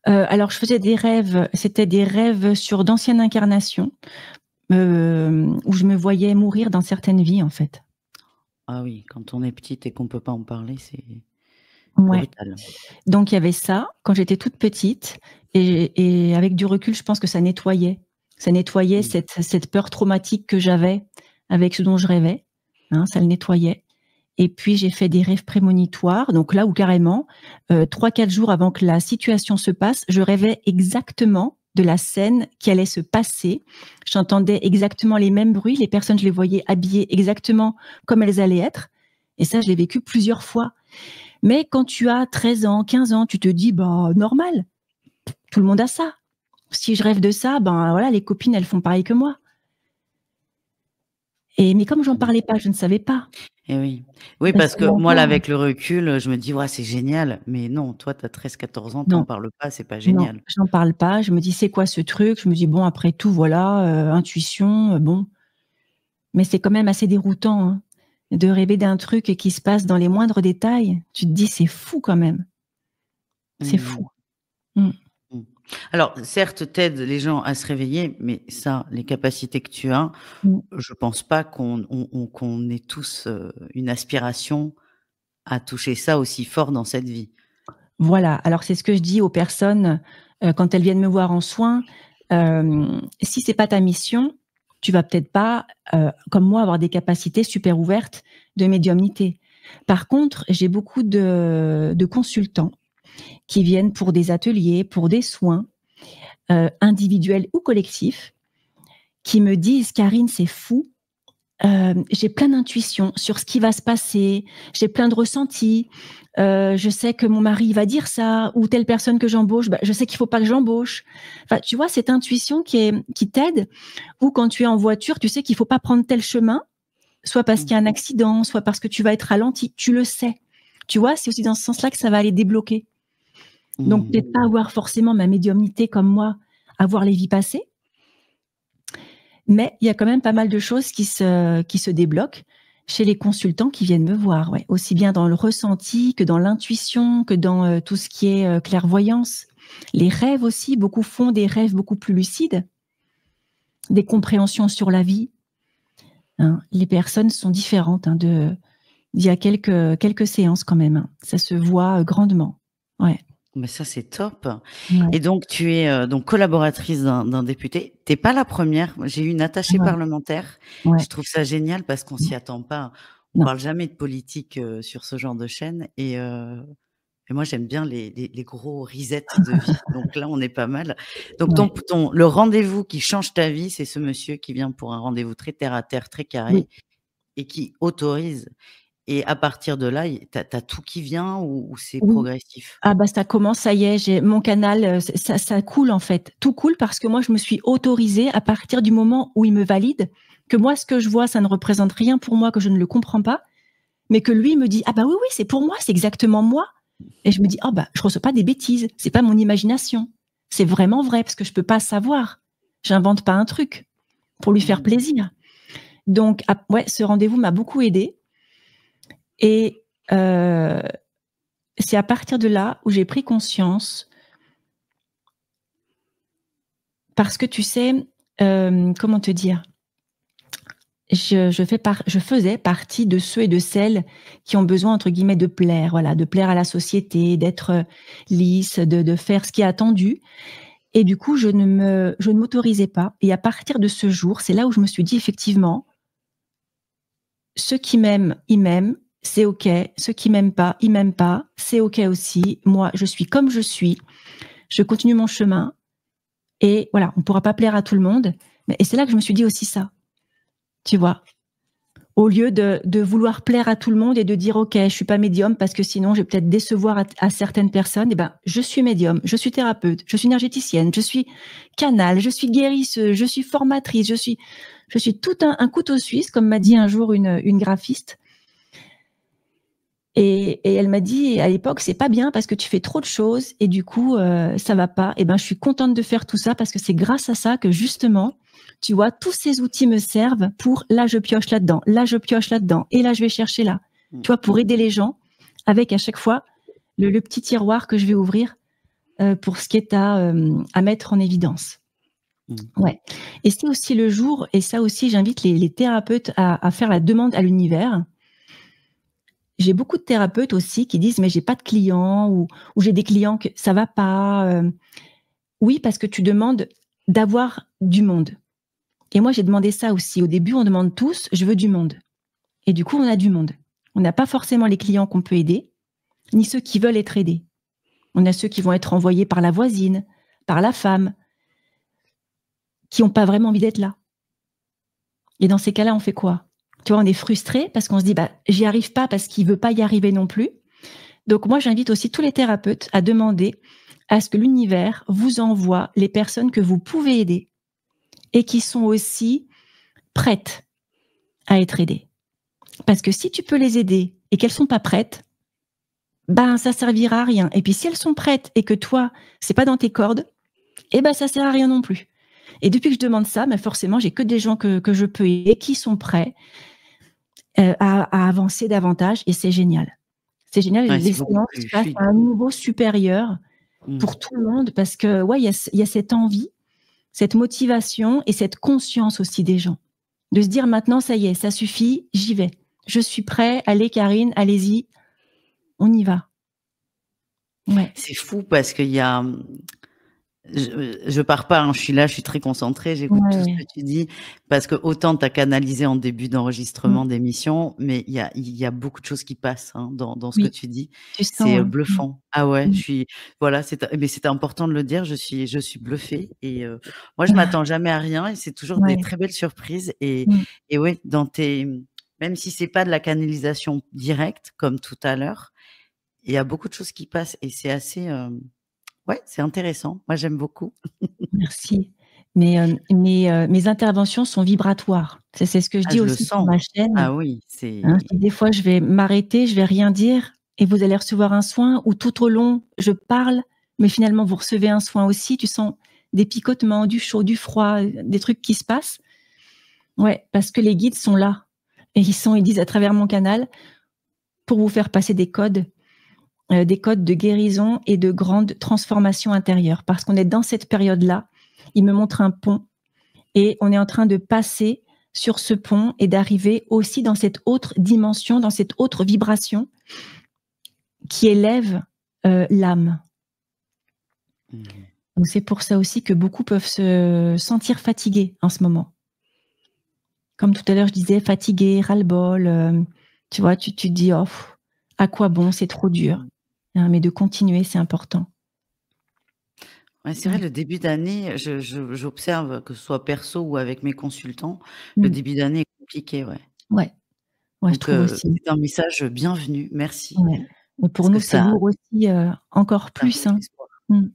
[SPEAKER 1] Alors je faisais des rêves, c'était des rêves sur d'anciennes incarnations, où je me voyais mourir dans certaines vies, en fait.
[SPEAKER 2] Ah oui, quand on est petite et qu'on peut pas en parler, c'est
[SPEAKER 1] Ouais.
[SPEAKER 2] brutal.
[SPEAKER 1] Donc il y avait ça, quand j'étais toute petite et avec du recul, je pense que ça nettoyait. Ça nettoyait
[SPEAKER 2] Mmh.
[SPEAKER 1] cette peur traumatique que j'avais avec ce dont je rêvais, hein, ça le nettoyait. Et puis j'ai fait des rêves prémonitoires, donc là où carrément, 3-4 jours avant que la situation se passe, je rêvais exactement de la scène qui allait se passer. J'entendais exactement les mêmes bruits, les personnes, je les voyais habillées exactement comme elles allaient être et ça, je l'ai vécu plusieurs fois. Mais quand tu as 13 ans, 15 ans, tu te dis: «Bah, normal, tout le monde a ça. Si je rêve de ça, ben, voilà, les copines, elles font pareil que moi» Mais comme j'en parlais pas, je ne savais pas.
[SPEAKER 2] Et oui. Oui,
[SPEAKER 1] Parce
[SPEAKER 2] parce
[SPEAKER 1] que
[SPEAKER 2] que moi, là,
[SPEAKER 1] l'enfant
[SPEAKER 2] avec le recul, je me dis: «Ouais, c'est génial», mais non, toi, tu as 13-14 ans, tu en
[SPEAKER 1] non,
[SPEAKER 2] parles pas, c'est pas
[SPEAKER 1] non,
[SPEAKER 2] génial.
[SPEAKER 1] j'en parle pas. Je me dis: «C'est quoi ce truc?» Je me dis: «Bon, après tout, voilà, intuition, bon». Mais c'est quand même assez déroutant, hein, de rêver d'un truc qui se passe dans les moindres détails. Tu te dis: «C'est fou quand même, c'est
[SPEAKER 2] Mmh
[SPEAKER 1] fou». Mmh.
[SPEAKER 2] Mmh. Alors certes, tu aides les gens à se réveiller, mais ça, les capacités que tu as,
[SPEAKER 1] Mmh.
[SPEAKER 2] je pense pas qu'on ait tous, une aspiration à toucher ça aussi fort dans cette vie.
[SPEAKER 1] Voilà, alors c'est ce que je dis aux personnes, quand elles viennent me voir en soins, si c'est pas ta mission, tu vas peut-être pas, comme moi, avoir des capacités super ouvertes de médiumnité. Par contre, j'ai beaucoup de consultants qui viennent pour des ateliers, pour des soins, individuels ou collectifs, qui me disent: «Karine, c'est fou, j'ai plein d'intuitions sur ce qui va se passer, j'ai plein de ressentis. Je sais que mon mari va dire ça, ou telle personne que j'embauche, bah, je sais qu'il faut pas que j'embauche. Enfin, tu vois, cette intuition qui t'aide, ou quand tu es en voiture, tu sais qu'il faut pas prendre tel chemin, soit parce
[SPEAKER 2] Mmh.
[SPEAKER 1] qu'il y a un accident, soit parce que tu vas être ralenti, tu le sais. Tu vois, c'est aussi dans ce sens-là que ça va aller débloquer. Donc,
[SPEAKER 2] Mmh.
[SPEAKER 1] peut-être pas avoir forcément ma médiumnité comme moi, avoir les vies passées, mais il y a quand même pas mal de choses qui se débloquent chez les consultants qui viennent me voir, ouais. Aussi bien dans le ressenti que dans l'intuition, que dans, tout ce qui est, clairvoyance. Les rêves aussi, beaucoup font des rêves beaucoup plus lucides, des compréhensions sur la vie, hein. Les personnes sont différentes, hein, d'il y a quelques séances quand même, hein. Ça se voit, grandement. Ouais,
[SPEAKER 2] Mais ça, c'est top. Et
[SPEAKER 1] ouais,
[SPEAKER 2] donc tu es, donc collaboratrice d'un député. Tu es pas la première. Moi, j'ai eu une attachée
[SPEAKER 1] ouais,
[SPEAKER 2] parlementaire.
[SPEAKER 1] ouais.
[SPEAKER 2] Je trouve ça génial parce qu'on s'y
[SPEAKER 1] Non,
[SPEAKER 2] attend pas. On
[SPEAKER 1] non,
[SPEAKER 2] parle jamais de politique, sur ce genre de chaîne et moi, j'aime bien les gros resets de vie. Donc là, on est pas mal. Donc
[SPEAKER 1] ouais,
[SPEAKER 2] le rendez-vous qui change ta vie, c'est ce monsieur qui vient pour un rendez-vous très terre à terre, très
[SPEAKER 1] oui.
[SPEAKER 2] carré et qui autorise et à partir de là, tu as tout qui vient ou c'est
[SPEAKER 1] Oui.
[SPEAKER 2] progressif?
[SPEAKER 1] Ah bah, ça commence, ça y est, j'ai mon canal, ça coule en fait. Tout coule parce que moi je me suis autorisée à partir du moment où il me valide, que moi ce que je vois, ça ne représente rien pour moi, que je ne le comprends pas, mais que lui me dit: «Ah bah oui, oui, c'est pour moi, c'est exactement moi», et je me dis: «Ah bah, je reçois pas des bêtises, c'est pas mon imagination. C'est vraiment vrai parce que je peux pas savoir. J'invente pas un truc pour lui faire
[SPEAKER 2] Mmh.
[SPEAKER 1] plaisir». Donc ouais, ce rendez-vous m'a beaucoup aidée, et c'est à partir de là où j'ai pris conscience. Parce que tu sais, comment te dire? Je faisais partie de ceux et de celles qui ont besoin, entre guillemets, «de plaire», voilà, de plaire à la société, d'être, lisse, de faire ce qui est attendu, et du coup, je ne m'autorisais pas, et à partir de ce jour, c'est là où je me suis dit: «Effectivement, ceux qui m'aiment, ils m'aiment, c'est OK. Ceux qui m'aiment pas, ils m'aiment pas, c'est OK aussi. Moi, je suis comme je suis, je continue mon chemin, et voilà, on pourra pas plaire à tout le monde». Mais et c'est là que je me suis dit aussi ça. Tu vois? Au lieu de vouloir plaire à tout le monde et de dire: «OK, je suis pas médium parce que sinon je vais peut-être décevoir à certaines personnes», et ben, je suis médium, je suis thérapeute, je suis énergéticienne, je suis canal, je suis guérisseuse, je suis formatrice, je suis tout un couteau suisse, comme m'a dit un jour une graphiste, et elle m'a dit à l'époque: «C'est pas bien parce que tu fais trop de choses et du coup, ça va pas». Et ben, je suis contente de faire tout ça parce que c'est grâce à ça que justement, tu vois, tous ces outils me servent pour là, je pioche là-dedans, là, je pioche là-dedans, et là, je vais chercher là.
[SPEAKER 2] Mmh.
[SPEAKER 1] Tu vois, pour aider les gens avec à chaque fois le petit tiroir que je vais ouvrir, pour ce qui est à mettre en évidence.
[SPEAKER 2] Mmh.
[SPEAKER 1] Ouais, et c'est aussi le jour, et ça aussi j'invite les thérapeutes à faire la demande à l'univers. J'ai beaucoup de thérapeutes aussi qui disent: «Mais j'ai pas de clients», ou «J'ai des clients que ça va pas», oui, parce que tu demandes d'avoir du monde, et moi j'ai demandé ça aussi. Au début, on demande tous: «Je veux du monde», et du coup, on a du monde. On n'a pas forcément les clients qu'on peut aider, ni ceux qui veulent être aidés. On a ceux qui vont être envoyés par la voisine, par la femme, qui ont pas vraiment envie d'être là, et dans ces cas-là, on fait quoi? Tu vois, on est frustré parce qu'on se dit: «Bah, j'y arrive pas», parce qu'il veut pas y arriver non plus. Donc moi, j'invite aussi tous les thérapeutes à demander à ce que l'univers vous envoie les personnes que vous pouvez aider et qui sont aussi prêtes à être aidées. Parce que si tu peux les aider et qu'elles sont pas prêtes, ben ça servira à rien. Et puis si elles sont prêtes et que toi, c'est pas dans tes cordes, eh ben ça sert à rien non plus. Et depuis que je demande ça, ben forcément, j'ai que des gens que je peux aider qui sont prêts à avancer davantage, et c'est génial. C'est génial,
[SPEAKER 2] Ouais,
[SPEAKER 1] les
[SPEAKER 2] c'est beaucoup
[SPEAKER 1] séances
[SPEAKER 2] plus
[SPEAKER 1] passent
[SPEAKER 2] fluide.
[SPEAKER 1] à un niveau supérieur
[SPEAKER 2] Mmh.
[SPEAKER 1] pour tout le monde parce que ouais, il y a cette envie, cette motivation et cette conscience aussi des gens. De se dire maintenant, ça y est, ça suffit, j'y vais. Je suis prêt, allez Karine, allez-y, on y va. Ouais.
[SPEAKER 2] C'est fou parce qu'il y a, je pars pas, hein, je suis là, je suis très concentrée, j'écoute tout ce que
[SPEAKER 1] Ouais.
[SPEAKER 2] tu dis parce que autant tu as canalisé en début
[SPEAKER 1] Mmh.
[SPEAKER 2] d'enregistrement d'émission, mais il y a beaucoup de choses qui passent, hein, dans ce que
[SPEAKER 1] Oui,
[SPEAKER 2] tu dis.
[SPEAKER 1] tu sens,
[SPEAKER 2] C'est,
[SPEAKER 1] hein? Mmh.
[SPEAKER 2] bluffant. Ah ouais, je
[SPEAKER 1] Mmh.
[SPEAKER 2] suis voilà, mais c'était important de le dire, je suis bluffée et moi je m'attends jamais à rien et c'est toujours des
[SPEAKER 1] Ouais.
[SPEAKER 2] très belles surprises
[SPEAKER 1] Mmh.
[SPEAKER 2] et ouais, dans tes même si c'est pas de la canalisation directe comme tout à l'heure, il y a beaucoup de choses qui passent et c'est assez, ouais, c'est intéressant. Moi j'aime beaucoup.
[SPEAKER 1] Merci. Mes interventions sont vibratoires. C'est ce que je
[SPEAKER 2] Ah,
[SPEAKER 1] dis
[SPEAKER 2] je le
[SPEAKER 1] aussi sur
[SPEAKER 2] sens.
[SPEAKER 1] ma chaîne,
[SPEAKER 2] Ah oui,
[SPEAKER 1] hein.
[SPEAKER 2] c'est
[SPEAKER 1] Je dis des fois, je vais m'arrêter, je vais rien dire et vous allez recevoir un soin ou tout au long, je parle, mais finalement vous recevez un soin aussi. Tu sens des picotements, du chaud, du froid, des trucs qui se passent. Ouais, parce que les guides sont là et ils disent à travers mon canal pour vous faire passer des codes de guérison et de grande transformation intérieure. Parce qu'on est dans cette période-là. Ils me montrent un pont et on est en train de passer sur ce pont et d'arriver aussi dans cette autre dimension, dans cette autre vibration qui élève l'âme.
[SPEAKER 2] mmh.
[SPEAKER 1] Donc c'est pour ça aussi que beaucoup peuvent se sentir fatigués en ce moment. Comme tout à l'heure, je disais fatigué, ras-le-bol, tu vois, tu te dis: «Oh, à quoi bon, c'est trop dur».
[SPEAKER 2] Mmh.
[SPEAKER 1] Hein, mais de continuer, c'est important.
[SPEAKER 2] Ouais, c'est vrai,
[SPEAKER 1] Ouais.
[SPEAKER 2] le début d'année, j'observe que ce soit perso ou avec mes consultants, le
[SPEAKER 1] Mmh.
[SPEAKER 2] début d'année est compliqué, ouais.
[SPEAKER 1] Ouais, ouais, je
[SPEAKER 2] Donc
[SPEAKER 1] trouve aussi.
[SPEAKER 2] c'est un message bienvenu, merci,
[SPEAKER 1] Ouais. Et pour
[SPEAKER 2] parce que
[SPEAKER 1] nous, c'est
[SPEAKER 2] ça
[SPEAKER 1] lourd aussi, encore
[SPEAKER 2] ça
[SPEAKER 1] plus,
[SPEAKER 2] redonne
[SPEAKER 1] hein.
[SPEAKER 2] espoir.
[SPEAKER 1] Mmh.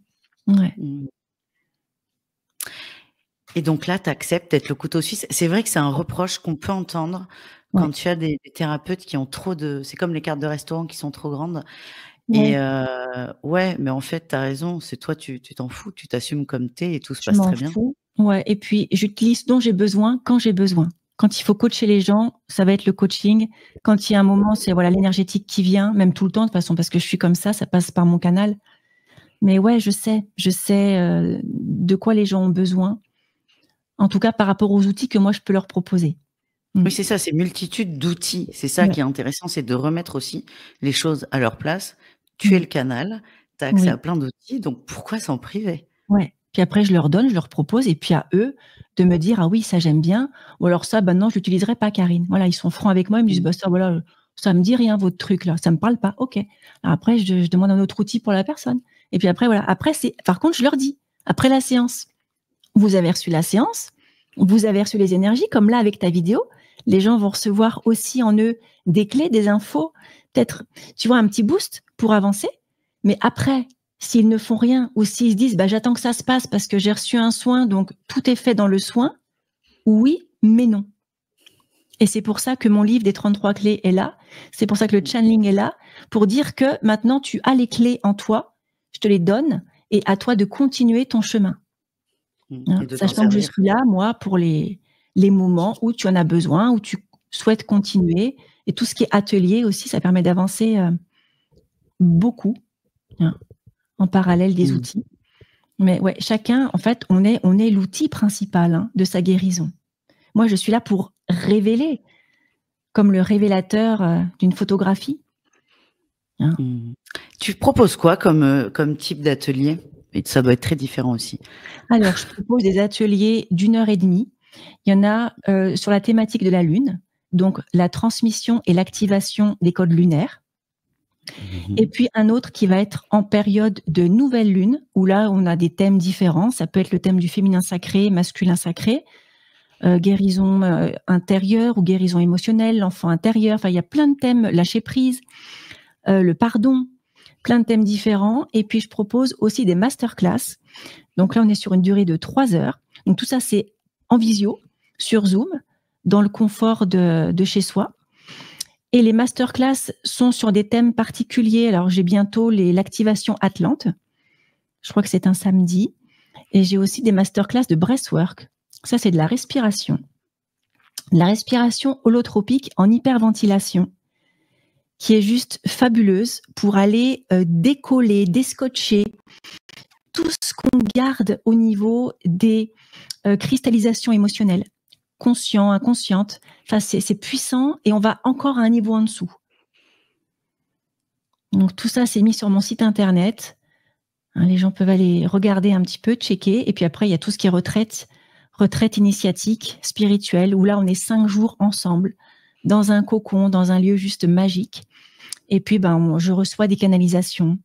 [SPEAKER 1] Ouais,
[SPEAKER 2] Mmh. Et donc là, tu acceptes d'être le couteau suisse. C'est vrai que c'est un reproche qu'on peut entendre quand
[SPEAKER 1] ouais,
[SPEAKER 2] tu as des thérapeutes qui ont trop de c'est comme les cartes de restaurant qui sont trop grandes. Et
[SPEAKER 1] ouais.
[SPEAKER 2] ouais, mais en fait, tu as raison, c'est toi, tu t'en fous, tu t'assumes comme tu es et tout se
[SPEAKER 1] Je
[SPEAKER 2] passe
[SPEAKER 1] m'en
[SPEAKER 2] très bien.
[SPEAKER 1] fous. Ouais, et puis j'utilise ce dont j'ai besoin quand j'ai besoin. Quand il faut coacher les gens, ça va être le coaching. Quand il y a un moment, c'est voilà l'énergétique qui vient, même tout le temps de toute façon parce que je suis comme ça passe par mon canal. Mais ouais, je sais, de quoi les gens ont besoin. En tout cas, par rapport aux outils que moi je peux leur proposer. Mmh.
[SPEAKER 2] Oui, c'est ça, c'est multitude d'outils. C'est ça
[SPEAKER 1] Ouais.
[SPEAKER 2] qui est intéressant, c'est de remettre aussi les choses à leur place. Tu es
[SPEAKER 1] Mmh.
[SPEAKER 2] le canal, tu as accès à
[SPEAKER 1] Oui.
[SPEAKER 2] plein d'outils, donc pourquoi s'en priver?
[SPEAKER 1] Ouais. Puis après je leur donne, je leur propose et puis à eux de me dire: «Ah oui, ça j'aime bien» ou alors «Ça, bah non, je l'utiliserai pas Karine». Voilà, ils sont francs avec moi, ils me disent:
[SPEAKER 2] Mmh.
[SPEAKER 1] «Bah ça voilà, ça me dit rien votre truc là, ça me parle pas». OK. Alors après je demande un autre outil pour la personne et puis après voilà, après c'est par contre je leur dis, après la séance: «Vous avez reçu la séance, vous avez reçu les énergies» comme là avec ta vidéo, les gens vont recevoir aussi en eux des clés, des infos, peut-être, tu vois, un petit boost pour avancer. Mais après, s'ils ne font rien ou s'ils se disent: «Bah, j'attends que ça se passe parce que j'ai reçu un soin, donc tout est fait dans le soin», oui, mais non. Et c'est pour ça que mon livre des 33 clés est là. C'est pour ça que le
[SPEAKER 2] Mmh.
[SPEAKER 1] channeling est là, pour dire que maintenant tu as les clés en toi, je te les donne et à toi de continuer ton chemin,
[SPEAKER 2] Mmh
[SPEAKER 1] hein.
[SPEAKER 2] et de t'en
[SPEAKER 1] Sachant que je
[SPEAKER 2] servir.
[SPEAKER 1] suis là, moi, pour les moments où tu en as besoin, où tu souhaites continuer et tout ce qui est atelier aussi, ça permet d'avancer, beaucoup, hein, en parallèle des
[SPEAKER 2] Mmh.
[SPEAKER 1] outils. Mais ouais, chacun, en fait, on est l'outil principal, hein, de sa guérison. Moi, je suis là pour révéler, comme le révélateur, d'une photographie, hein.
[SPEAKER 2] Mmh. Tu proposes quoi comme type d'atelier? Et ça doit être très différent aussi.
[SPEAKER 1] Alors, je propose des ateliers d'1 heure et demie. Il y en a, sur la thématique de la lune, donc la transmission et l'activation des codes lunaires.
[SPEAKER 2] Mmh
[SPEAKER 1] Et
[SPEAKER 2] mh.
[SPEAKER 1] puis un autre qui va être en période de nouvelle lune, où là, on a des thèmes différents. Ça peut être le thème du féminin sacré, masculin sacré, guérison, intérieure ou guérison émotionnelle, l'enfant intérieur. Enfin, il y a plein de thèmes, lâcher prise, le pardon, plein de thèmes différents. Et puis je propose aussi des masterclass. Donc là, on est sur une durée de 3 heures. Donc tout ça, c'est en visio, sur Zoom, dans le confort de chez soi. Et les masterclass sont sur des thèmes particuliers. Alors, j'ai bientôt l'activation Atlante. Je crois que c'est un samedi. Et j'ai aussi des masterclass de breathwork. Ça, c'est de la respiration. De la respiration holotropique en hyperventilation, qui est juste fabuleuse pour aller décoller, déscotcher tout ce qu'on garde au niveau des cristallisations émotionnelles, conscient, inconsciente. Enfin, c'est puissant et on va encore à un niveau en dessous. Donc tout ça, c'est mis sur mon site internet. Hein, les gens peuvent aller regarder un petit peu, checker. Et puis après, il y a tout ce qui est retraite initiatique, spirituelle, où là, on est 5 jours ensemble, dans un cocon, dans un lieu juste magique. Et puis, je reçois des canalisations.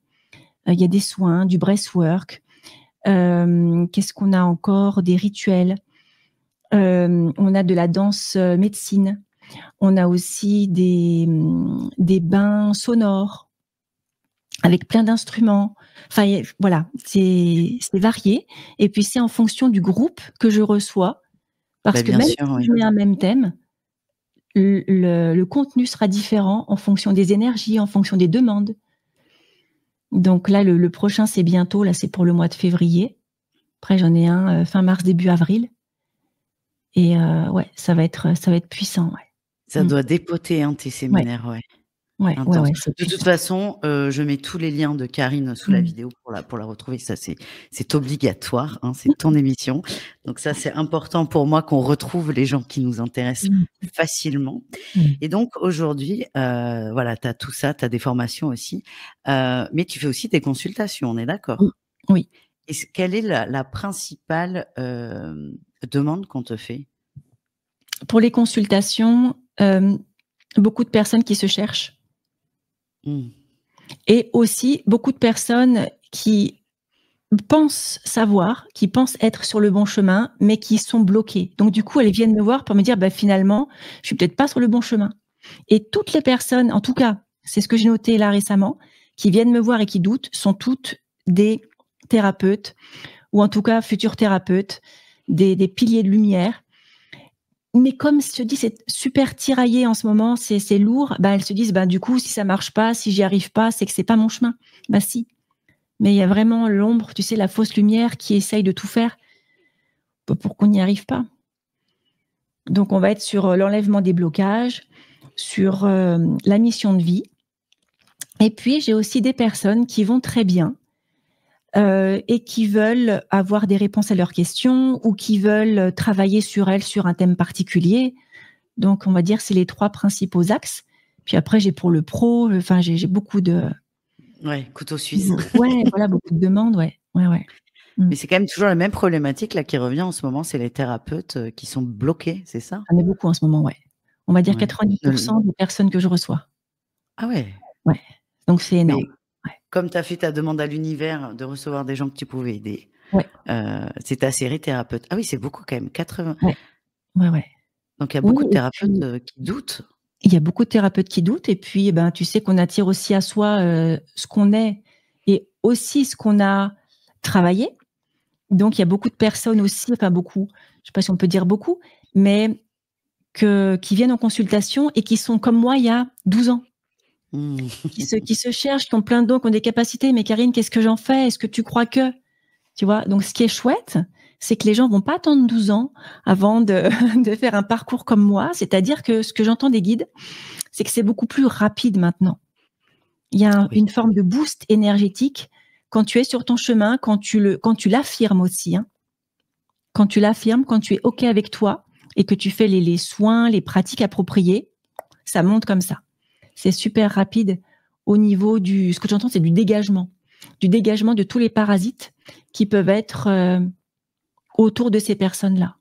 [SPEAKER 1] Il y a des soins, du breathwork. Qu'est-ce qu'on a encore? Des rituels. On a de la danse médecine. On a aussi des bains sonores avec plein d'instruments. Enfin, voilà, c'est varié. Et puis, c'est en fonction du groupe que je reçois. Parce que même si je mets un même thème, le contenu sera différent en fonction des énergies, en fonction des demandes. Donc là, le prochain, c'est bientôt. Là, c'est pour le mois de février. Après, j'en ai un fin mars, début avril. Et ouais, ça va être puissant. Ouais.
[SPEAKER 2] Ça doit dépoter tes séminaires, ouais.
[SPEAKER 1] Ouais,
[SPEAKER 2] de toute façon, je mets tous les liens de Karine sous la vidéo pour la retrouver. Ça, c'est obligatoire, hein, c'est ton émission. Donc ça, c'est important pour moi qu'on retrouve les gens qui nous intéressent facilement. Et donc aujourd'hui, voilà, tu as tout ça, tu as des formations aussi, mais tu fais aussi des consultations, on est d'accord?
[SPEAKER 1] Oui.
[SPEAKER 2] Et quelle est la principale demande qu'on te fait?
[SPEAKER 1] Pour les consultations, beaucoup de personnes qui se cherchent. Et aussi beaucoup de personnes qui pensent savoir, qui pensent être sur le bon chemin, mais qui sont bloquées. Donc du coup, elles viennent me voir pour me dire, finalement, je suis peut-être pas sur le bon chemin. Et toutes les personnes, en tout cas, c'est ce que j'ai noté là récemment, qui viennent me voir et qui doutent, sont toutes des thérapeutes, ou en tout cas futurs thérapeutes, des piliers de lumière. Mais comme je te dis, c'est super tiraillé en ce moment, c'est lourd, elles se disent, du coup, si ça marche pas, si j'y arrive pas, c'est que c'est pas mon chemin. Si. Mais il y a vraiment l'ombre, tu sais, la fausse lumière qui essaye de tout faire pour qu'on n'y arrive pas. Donc, on va être sur l'enlèvement des blocages, sur la mission de vie. Et puis, j'ai aussi des personnes qui vont très bien et qui veulent avoir des réponses à leurs questions ou qui veulent travailler sur elles sur un thème particulier. Donc, on va dire c'est les 3 principaux axes. Puis après, j'ai pour le pro, enfin, j'ai beaucoup de...
[SPEAKER 2] Ouais, couteau suisse.
[SPEAKER 1] Ouais, voilà, beaucoup de demandes, ouais.
[SPEAKER 2] Mais c'est quand même toujours la même problématique là qui revient en ce moment, c'est les thérapeutes qui sont bloqués, c'est ça?
[SPEAKER 1] J'en ai beaucoup en ce moment, ouais. On va dire 90% des personnes que je reçois.
[SPEAKER 2] Ah ouais?
[SPEAKER 1] Ouais, donc c'est énorme.
[SPEAKER 2] Comme tu as fait ta demande à l'univers de recevoir des gens que tu pouvais aider, c'est ta série thérapeute. Ah oui, c'est beaucoup quand même, 80.
[SPEAKER 1] Ouais.
[SPEAKER 2] Donc il y a beaucoup de thérapeutes qui doutent.
[SPEAKER 1] Il y a beaucoup de thérapeutes qui doutent et puis tu sais qu'on attire aussi à soi ce qu'on est et aussi ce qu'on a travaillé. Donc il y a beaucoup de personnes aussi, enfin beaucoup, je sais pas si on peut dire beaucoup, mais qui viennent en consultation et qui sont comme moi il y a 12 ans. Qui se cherchent, qui ont plein de dons, qui ont des capacités. Mais Karine, qu'est-ce que j'en fais? Est-ce que tu crois que... Tu vois? Donc, ce qui est chouette, c'est que les gens vont pas attendre 12 ans avant de faire un parcours comme moi. C'est-à-dire que ce que j'entends des guides, c'est que c'est beaucoup plus rapide maintenant. Il y a une forme de boost énergétique quand tu es sur ton chemin, quand tu l'affirmes aussi. Hein. Quand tu l'affirmes, quand tu es OK avec toi et que tu fais les soins, les pratiques appropriées, ça monte comme ça. C'est super rapide au niveau ce que j'entends, c'est du dégagement de tous les parasites qui peuvent être autour de ces personnes-là,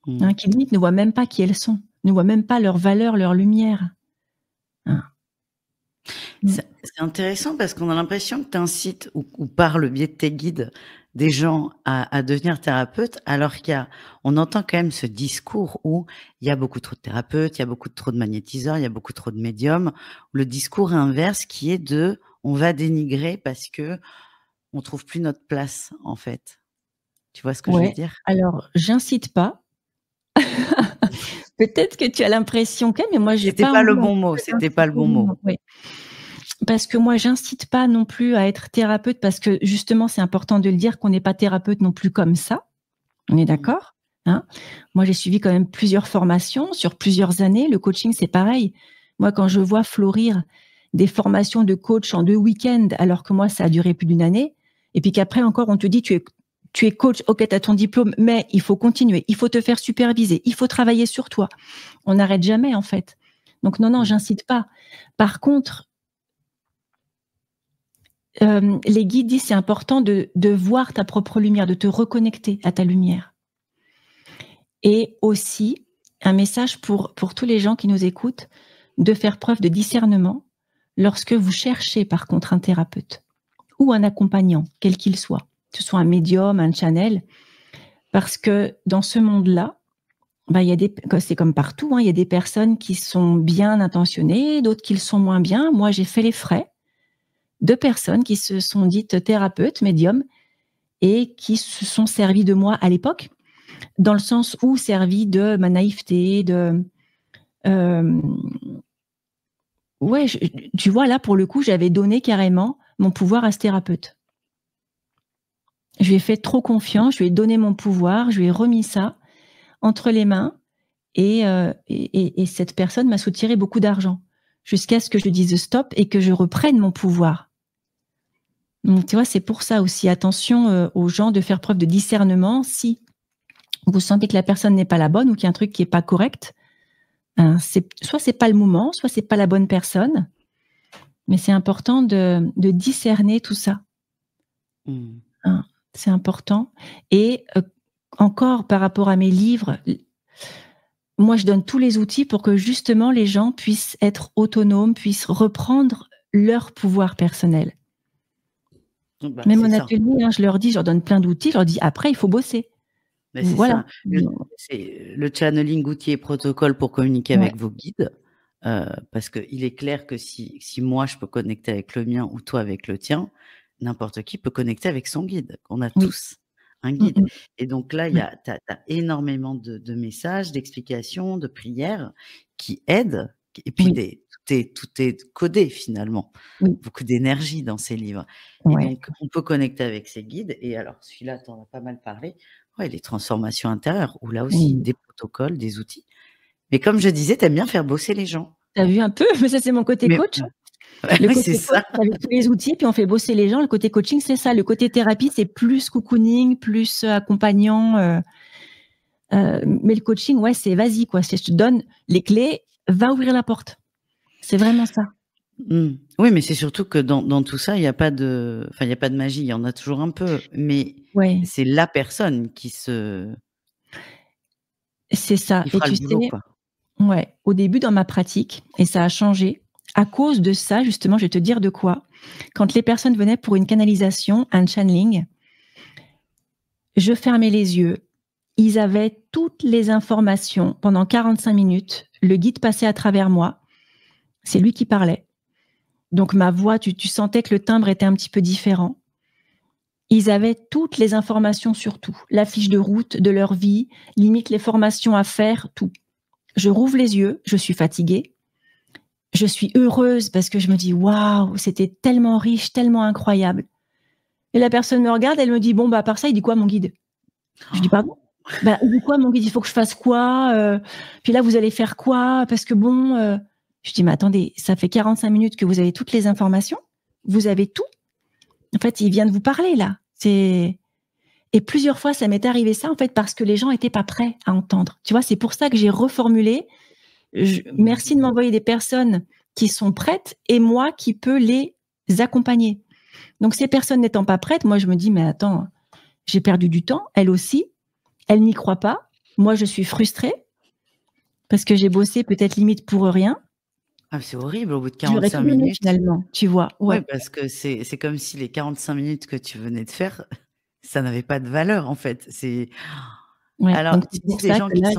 [SPEAKER 1] hein, qui limite ne voient même pas qui elles sont, ne voient même pas leur valeur, leur lumière. Hein.
[SPEAKER 2] C'est intéressant parce qu'on a l'impression que tu incites ou par le biais de tes guides des gens à devenir thérapeutes, alors on entend quand même ce discours où il y a beaucoup trop de thérapeutes, il y a beaucoup trop de magnétiseurs, il y a beaucoup trop de médiums. Le discours inverse qui est on va dénigrer parce que on trouve plus notre place en fait. Tu vois ce que je veux dire?
[SPEAKER 1] Alors, j'incite pas Peut-être que tu as l'impression que, mais moi, j'ai
[SPEAKER 2] C'était
[SPEAKER 1] pas
[SPEAKER 2] pas le
[SPEAKER 1] envie
[SPEAKER 2] bon mot, c'était pas le bon mot.
[SPEAKER 1] oui. Parce que moi, j'incite pas non plus à être thérapeute parce que justement, c'est important de le dire qu'on n'est pas thérapeute non plus comme ça. On est d'accord, hein? Moi, j'ai suivi quand même plusieurs formations sur plusieurs années. Le coaching, c'est pareil. Moi, quand je vois fleurir des formations de coach en 2 week-ends, alors que moi, ça a duré plus d'une année, et puis qu'après encore, on te dit, tu es coach, ok, tu as ton diplôme, mais il faut continuer, il faut te faire superviser, il faut travailler sur toi. On n'arrête jamais, en fait. Donc, non, j'incite pas. Par contre, les guides disent c'est important de voir ta propre lumière, de te reconnecter à ta lumière. Et aussi, un message pour tous les gens qui nous écoutent, de faire preuve de discernement lorsque vous cherchez par contre un thérapeute ou un accompagnant, quel qu'il soit, que ce soit un médium, un channel, parce que dans ce monde-là, c'est comme partout, hein, il y a des personnes qui sont bien intentionnées, d'autres qui le sont moins bien. Moi, j'ai fait les frais de personnes qui se sont dites thérapeutes, médiums, et qui se sont servies de moi à l'époque, dans le sens où servi de ma naïveté, ouais, tu vois, là, pour le coup, j'avais donné carrément mon pouvoir à ce thérapeute. Je lui ai fait trop confiance, je lui ai donné mon pouvoir, je lui ai remis ça entre les mains, et cette personne m'a soutiré beaucoup d'argent, jusqu'à ce que je dise stop et que je reprenne mon pouvoir. Donc, tu vois, c'est pour ça aussi, attention aux gens de faire preuve de discernement. Si vous sentez que la personne n'est pas la bonne ou qu'il y a un truc qui n'est pas correct, soit c'est pas le moment, soit c'est pas la bonne personne, mais c'est important de discerner tout ça. Hein, c'est important. Et encore par rapport à mes livres, moi je donne tous les outils pour que justement les gens puissent être autonomes, puissent reprendre leur pouvoir personnel. Même mon atelier, hein, je leur donne plein d'outils, je leur dis après il faut bosser.
[SPEAKER 2] Mais c'est
[SPEAKER 1] Voilà.
[SPEAKER 2] ça. C'est le channeling, outils et protocole pour communiquer avec vos guides. Parce qu'il est clair que si moi je peux connecter avec le mien ou toi avec le tien, n'importe qui peut connecter avec son guide. On a tous un guide. Et donc là, tu as énormément de messages, d'explications, de prières qui aident. Et puis tout est codé finalement. Beaucoup d'énergie dans ces livres. Et donc, on peut connecter avec ces guides. Et alors, celui-là, tu en as pas mal parlé. Ouais, les transformations intérieures, où là aussi, des protocoles, des outils. Mais comme je disais, tu aimes bien faire bosser les gens.
[SPEAKER 1] Tu as vu un peu? Mais ça, c'est mon côté coach. Le côté
[SPEAKER 2] c'est
[SPEAKER 1] coach, avec tous les outils, puis on fait bosser les gens. Le côté coaching, c'est ça. Le côté thérapie, c'est plus cocooning, plus accompagnant. Mais le coaching, ouais, c'est vas-y, quoi. Je te donne les clés, va ouvrir la porte. C'est vraiment ça.
[SPEAKER 2] Oui, mais c'est surtout que dans tout ça, il n'y a pas de magie. Il y en a toujours un peu, mais c'est la personne qui se...
[SPEAKER 1] C'est ça.
[SPEAKER 2] Qui fera
[SPEAKER 1] Et
[SPEAKER 2] le
[SPEAKER 1] tu
[SPEAKER 2] boulot,
[SPEAKER 1] sais,
[SPEAKER 2] quoi.
[SPEAKER 1] au début dans ma pratique, et ça a changé, à cause de ça, justement, je vais te dire de quoi. Quand les personnes venaient pour une canalisation, un channeling, je fermais les yeux. Ils avaient toutes les informations pendant 45 minutes. Le guide passait à travers moi. C'est lui qui parlait. Donc ma voix, tu sentais que le timbre était un petit peu différent. Ils avaient toutes les informations sur tout. La fiche de route de leur vie, limite les formations à faire, tout. Je rouvre les yeux, je suis fatiguée. Je suis heureuse parce que je me dis, waouh, c'était tellement riche, tellement incroyable. Et la personne me regarde, elle me dit, bon, bah, à part ça, il dit quoi, mon guide? Je dis, pardon? Bah, il dit quoi, mon guide? Il faut que je fasse quoi? Puis là, vous allez faire quoi? Parce que bon, je dis, mais attendez, ça fait 45 minutes que vous avez toutes les informations. Vous avez tout. En fait, il vient de vous parler, là. Et plusieurs fois, ça m'est arrivé ça, en fait, parce que les gens n'étaient pas prêts à entendre. Tu vois, c'est pour ça que j'ai reformulé. Merci de m'envoyer des personnes qui sont prêtes et moi qui peux les accompagner. Donc, ces personnes n'étant pas prêtes, moi, je me dis, mais attends, j'ai perdu du temps. Elle aussi, elle n'y croit pas. Moi, je suis frustrée parce que j'ai bossé peut-être limite pour rien.
[SPEAKER 2] Ah, c'est horrible au bout de 45 minutes.
[SPEAKER 1] Finalement, tu vois.
[SPEAKER 2] Ouais, parce que c'est comme si les 45 minutes que tu venais de faire, ça n'avait pas de valeur, en fait. C'est...
[SPEAKER 1] Alors, donc c'est pour ça que là,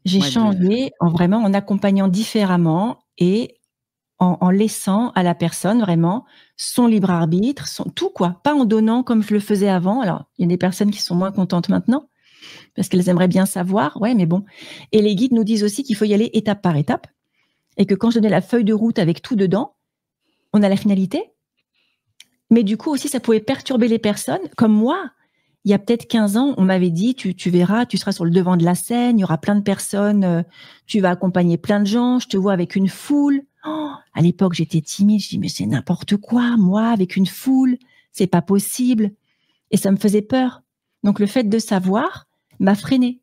[SPEAKER 1] j'ai changé en accompagnant différemment et en laissant à la personne vraiment son libre arbitre, tout, quoi. Pas en donnant comme je le faisais avant. Alors, il y a des personnes qui sont moins contentes maintenant, parce qu'elles aimeraient bien savoir. Ouais, mais bon. Et les guides nous disent aussi qu'il faut y aller étape par étape, et que quand je donnais la feuille de route avec tout dedans, on a la finalité. Mais du coup aussi, ça pouvait perturber les personnes. Comme moi, il y a peut-être 15 ans, on m'avait dit, tu verras, tu seras sur le devant de la scène, il y aura plein de personnes, tu vas accompagner plein de gens, je te vois avec une foule. Oh, à l'époque, j'étais timide, je dis, mais c'est n'importe quoi, moi, avec une foule, c'est pas possible. Et ça me faisait peur. Donc, le fait de savoir m'a freinée.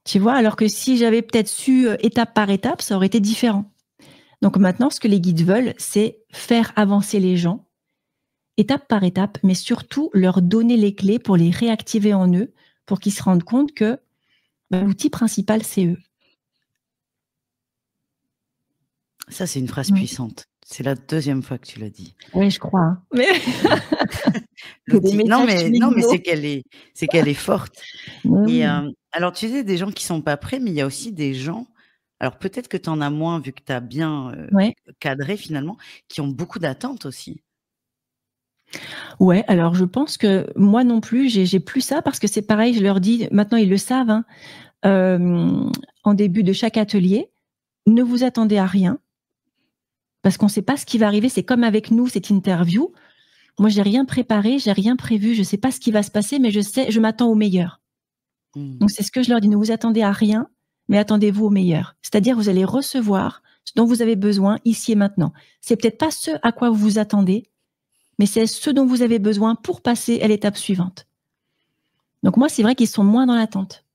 [SPEAKER 1] Tu vois, alors que si j'avais peut-être su étape par étape, ça aurait été différent. Donc maintenant, ce que les guides veulent, c'est faire avancer les gens, étape par étape, mais surtout leur donner les clés pour les réactiver en eux, pour qu'ils se rendent compte que l'outil principal, c'est eux.
[SPEAKER 2] Ça, c'est une phrase puissante. C'est la 2e fois que tu l'as dit.
[SPEAKER 1] Oui, je crois. Hein. Mais...
[SPEAKER 2] L'outil. Non, mais c'est qu'elle est forte.
[SPEAKER 1] Oui.
[SPEAKER 2] Et alors, tu sais, des gens qui sont pas prêts, mais il y a aussi des gens, alors peut-être que tu en as moins vu que tu as bien cadré finalement, qui ont beaucoup d'attentes aussi.
[SPEAKER 1] Ouais, alors je pense que moi non plus, j'ai plus ça parce que c'est pareil, je leur dis, maintenant ils le savent, hein, en début de chaque atelier, ne vous attendez à rien parce qu'on ne sait pas ce qui va arriver. C'est comme avec nous, cette interview. Moi, j'ai rien préparé, j'ai rien prévu, je ne sais pas ce qui va se passer, mais je m'attends au meilleur. Donc, c'est ce que je leur dis, ne vous attendez à rien, mais attendez-vous au meilleur. C'est-à-dire, vous allez recevoir ce dont vous avez besoin ici et maintenant. C'est peut-être pas ce à quoi vous vous attendez, mais c'est ce dont vous avez besoin pour passer à l'étape suivante. Donc, moi, c'est vrai qu'ils sont moins dans l'attente.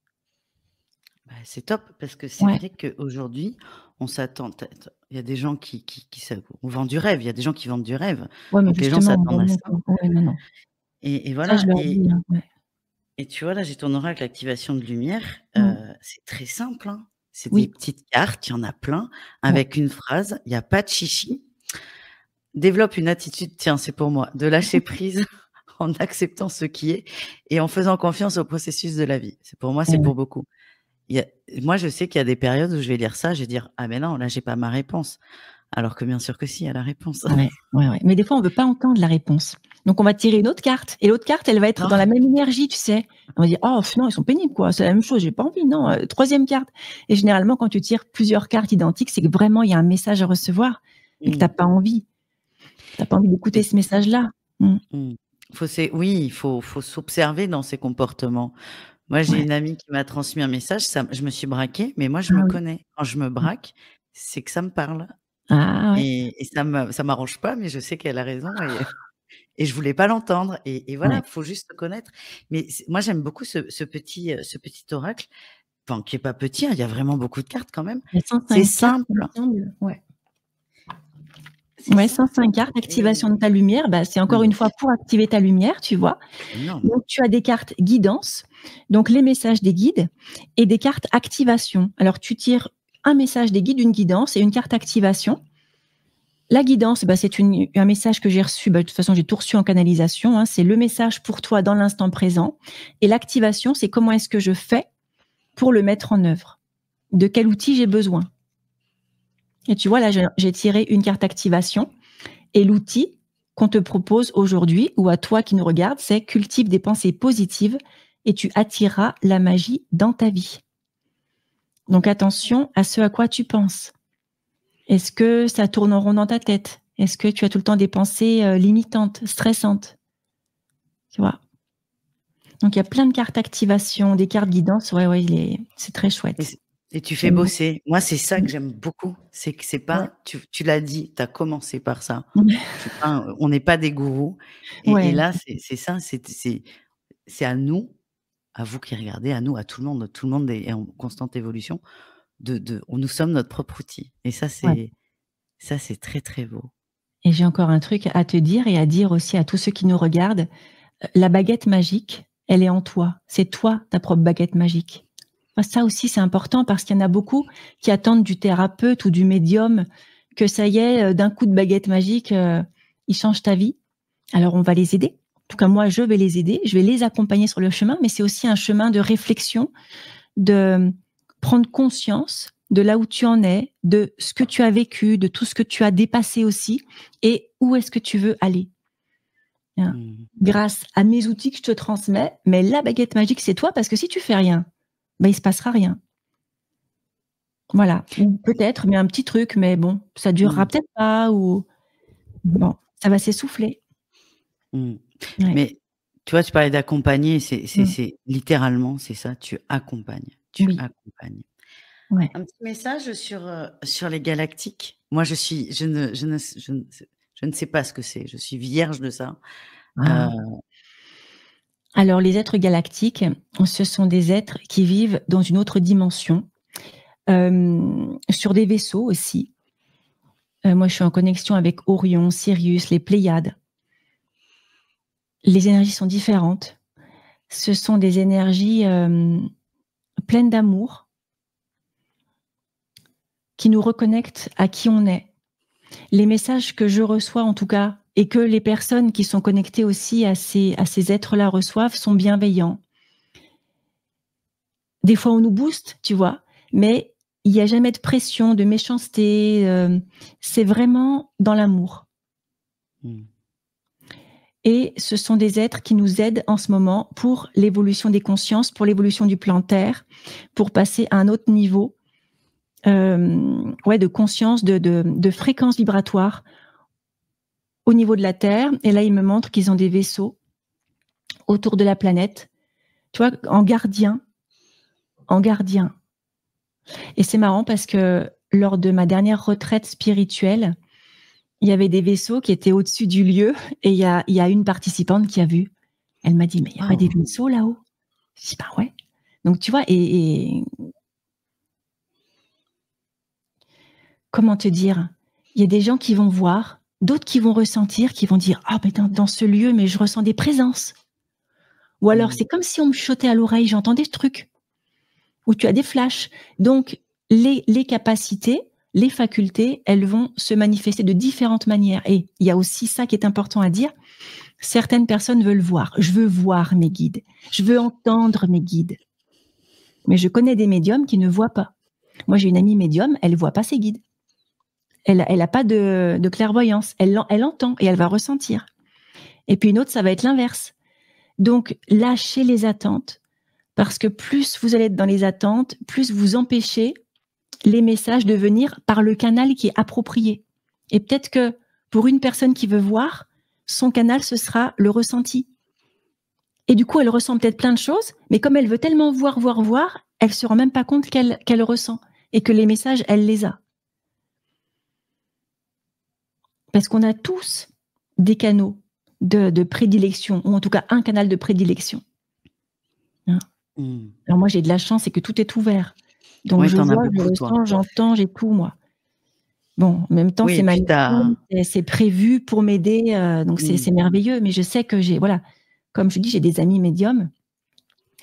[SPEAKER 2] Bah, c'est top, parce que c'est vrai qu'aujourd'hui, on s'attend. Il y a des gens on vend du rêve, il y a des gens qui vendent du rêve.
[SPEAKER 1] Ouais, mais
[SPEAKER 2] donc les gens s'attendent à ça.
[SPEAKER 1] Ouais, non.
[SPEAKER 2] Et
[SPEAKER 1] Ça,
[SPEAKER 2] voilà.
[SPEAKER 1] je leur dis, hein,
[SPEAKER 2] Et tu vois, là, j'ai ton oracle activation de lumière. C'est très simple. Hein. C'est des petites cartes, il y en a plein, avec une phrase, il n'y a pas de chichi. Développe une attitude, tiens, c'est pour moi, de lâcher prise en acceptant ce qui est et en faisant confiance au processus de la vie. C'est pour moi, c'est pour beaucoup. Moi, je sais qu'il y a des périodes où je vais lire ça, je vais dire, ah mais non, là, j'ai pas ma réponse. Alors que bien sûr que si, il y a la réponse.
[SPEAKER 1] Ouais. Mais des fois, on veut pas entendre la réponse. Donc, on va tirer une autre carte. Et l'autre carte, elle va être dans la même énergie, tu sais. On va dire, oh, non, ils sont pénibles, quoi. C'est la même chose, j'ai pas envie, non. 3e carte. Et généralement, quand tu tires plusieurs cartes identiques, c'est que vraiment, il y a un message à recevoir et que t'as pas envie. T'as pas envie d'écouter ce message-là.
[SPEAKER 2] Oui, il faut s'observer dans ses comportements. Moi, j'ai une amie qui m'a transmis un message, je me suis braquée, mais moi, je me connais. Quand je me braque, c'est que ça me parle.
[SPEAKER 1] Ah, ouais.
[SPEAKER 2] Et ça m'arrange pas, mais je sais qu'elle a raison et je voulais pas l'entendre. Et voilà, faut juste le connaître. Mais moi, j'aime beaucoup ce petit oracle, enfin, qui est pas petit, hein, il y a vraiment beaucoup de cartes quand même. C'est simple.
[SPEAKER 1] Ouais, 105 cartes, activation de ta lumière. Bah, c'est encore une fois pour activer ta lumière, tu vois. Donc, tu as des cartes guidance, donc les messages des guides, et des cartes activation. Alors, tu tires un message des guides, une guidance et une carte activation. La guidance, bah, c'est un message que j'ai reçu. Bah, de toute façon, j'ai tout reçu en canalisation. Hein, c'est le message pour toi dans l'instant présent. Et l'activation, c'est comment est-ce que je fais pour le mettre en œuvre. De quel outil j'ai besoin. Et tu vois, là, j'ai tiré une carte activation. Et l'outil qu'on te propose aujourd'hui, ou à toi qui nous regarde, c'est cultive des pensées positives et tu attireras la magie dans ta vie. Donc attention à ce à quoi tu penses. Est-ce que ça tourne en rond dans ta tête? Est-ce que tu as tout le temps des pensées limitantes, stressantes? Tu vois? Donc il y a plein de cartes activation, des cartes guidance. Ouais, c'est très chouette.
[SPEAKER 2] Et tu fais bosser. Moi, c'est ça que j'aime beaucoup. C'est que c'est pas, tu l'as dit, tu as commencé par ça. On n'est pas des gourous. Et là, c'est ça, c'est à nous, à vous qui regardez, à nous, à tout le monde. Tout le monde est en constante évolution. Nous sommes notre propre outil. Et ça, c'est très, très beau.
[SPEAKER 1] Et j'ai encore un truc à te dire et à dire aussi à tous ceux qui nous regardent. La baguette magique, elle est en toi. C'est toi, ta propre baguette magique. Ça aussi, c'est important parce qu'il y en a beaucoup qui attendent du thérapeute ou du médium que ça y est, d'un coup de baguette magique, il change ta vie. Alors, on va les aider. En tout cas, moi, je vais les aider. Je vais les accompagner sur le chemin, mais c'est aussi un chemin de réflexion, de prendre conscience de là où tu en es, de ce que tu as vécu, de tout ce que tu as dépassé aussi, et où est-ce que tu veux aller. hein,
[SPEAKER 2] Mmh.
[SPEAKER 1] grâce à mes outils que je te transmets, mais la baguette magique, c'est toi, parce que si tu fais rien, ben, il se passera rien. Voilà. Ou peut-être, mais un petit truc, mais bon, ça durera
[SPEAKER 2] Mmh.
[SPEAKER 1] peut-être pas, ou bon, ça va s'essouffler.
[SPEAKER 2] Mmh.
[SPEAKER 1] Ouais.
[SPEAKER 2] Mais tu vois, tu parlais d'accompagner,
[SPEAKER 1] Mmh.
[SPEAKER 2] c'est littéralement, c'est ça, tu accompagnes, tu
[SPEAKER 1] Oui.
[SPEAKER 2] accompagnes.
[SPEAKER 1] Ouais.
[SPEAKER 2] Un petit message sur les galactiques. Moi, je ne sais pas ce que c'est. Je suis vierge de ça. Heu,
[SPEAKER 1] Ah. Alors les êtres galactiques, ce sont des êtres qui vivent dans une autre dimension, sur des vaisseaux aussi. Moi, je suis en connexion avec Orion, Sirius, les Pléiades. Les énergies sont différentes. Ce sont des énergies, pleines d'amour, qui nous reconnectent à qui on est. Les messages que je reçois, en tout cas, et que les personnes qui sont connectées aussi à ces êtres-là reçoivent, sont bienveillants. Des fois, on nous booste, tu vois? Mais il y a jamais de pression, de méchanceté, c'est vraiment dans l'amour.
[SPEAKER 2] mmh.
[SPEAKER 1] Et ce sont des êtres qui nous aident en ce moment pour l'évolution des consciences, pour l'évolution du plan Terre, pour passer à un autre niveau, ouais, de conscience, de fréquence vibratoire au niveau de la Terre. Et là, ils me montrent qu'ils ont des vaisseaux autour de la planète, tu vois? En gardien, en gardien. Et c'est marrant parce que lors de ma dernière retraite spirituelle, il y avait des vaisseaux qui étaient au-dessus du lieu, et il y a une participante qui a vu. Elle m'a dit: «Mais il y a pas des
[SPEAKER 2] Oh!
[SPEAKER 1] vaisseaux là-haut?» Je dis: «Bah ouais». Donc tu vois, et comment te dire? Il y a des gens qui vont voir, d'autres qui vont ressentir, qui vont dire: «Ah, mais dans ce lieu, mais je ressens des présences». Ou alors
[SPEAKER 2] Mmh.
[SPEAKER 1] c'est comme si on me chuchotait à l'oreille, j'entends des trucs. Ou tu as des flashs. Donc les capacités, les facultés, elles vont se manifester de différentes manières. Et il y a aussi ça qui est important à dire: certaines personnes veulent voir. Je veux voir mes guides, je veux entendre mes guides. Mais je connais des médiums qui ne voient pas. Moi, j'ai une amie médium, elle voit pas ses guides. Elle a pas de clairvoyance. Elle entend et elle va ressentir. Et puis une autre, ça va être l'inverse. Donc lâchez les attentes, parce que plus vous allez être dans les attentes, plus vous empêchez les messages de venir par le canal qui est approprié. Et peut-être que pour une personne qui veut voir, son canal, ce sera le ressenti. Et du coup, elle ressent peut-être plein de choses, mais comme elle veut tellement voir, voir, voir, elle se rend même pas compte qu'elle ressent, et que les messages, elle les a. Parce qu'on a tous des canaux de prédilection, ou en tout cas un canal de prédilection. Hein.
[SPEAKER 2] Mmh.
[SPEAKER 1] Alors moi, j'ai de la chance, c'est que tout est ouvert. Donc
[SPEAKER 2] Ouais,
[SPEAKER 1] je
[SPEAKER 2] tu en as
[SPEAKER 1] vois, je
[SPEAKER 2] beaucoup, toi.
[SPEAKER 1] ressens, j'entends, j'ai tout, moi. Bon, en même temps,
[SPEAKER 2] Oui,
[SPEAKER 1] c'est
[SPEAKER 2] et
[SPEAKER 1] ma
[SPEAKER 2] puis tu as
[SPEAKER 1] mission, c'est prévu pour m'aider, donc
[SPEAKER 2] mmh.
[SPEAKER 1] c'est merveilleux. Mais je sais que voilà, comme je dis, j'ai des amies médiums.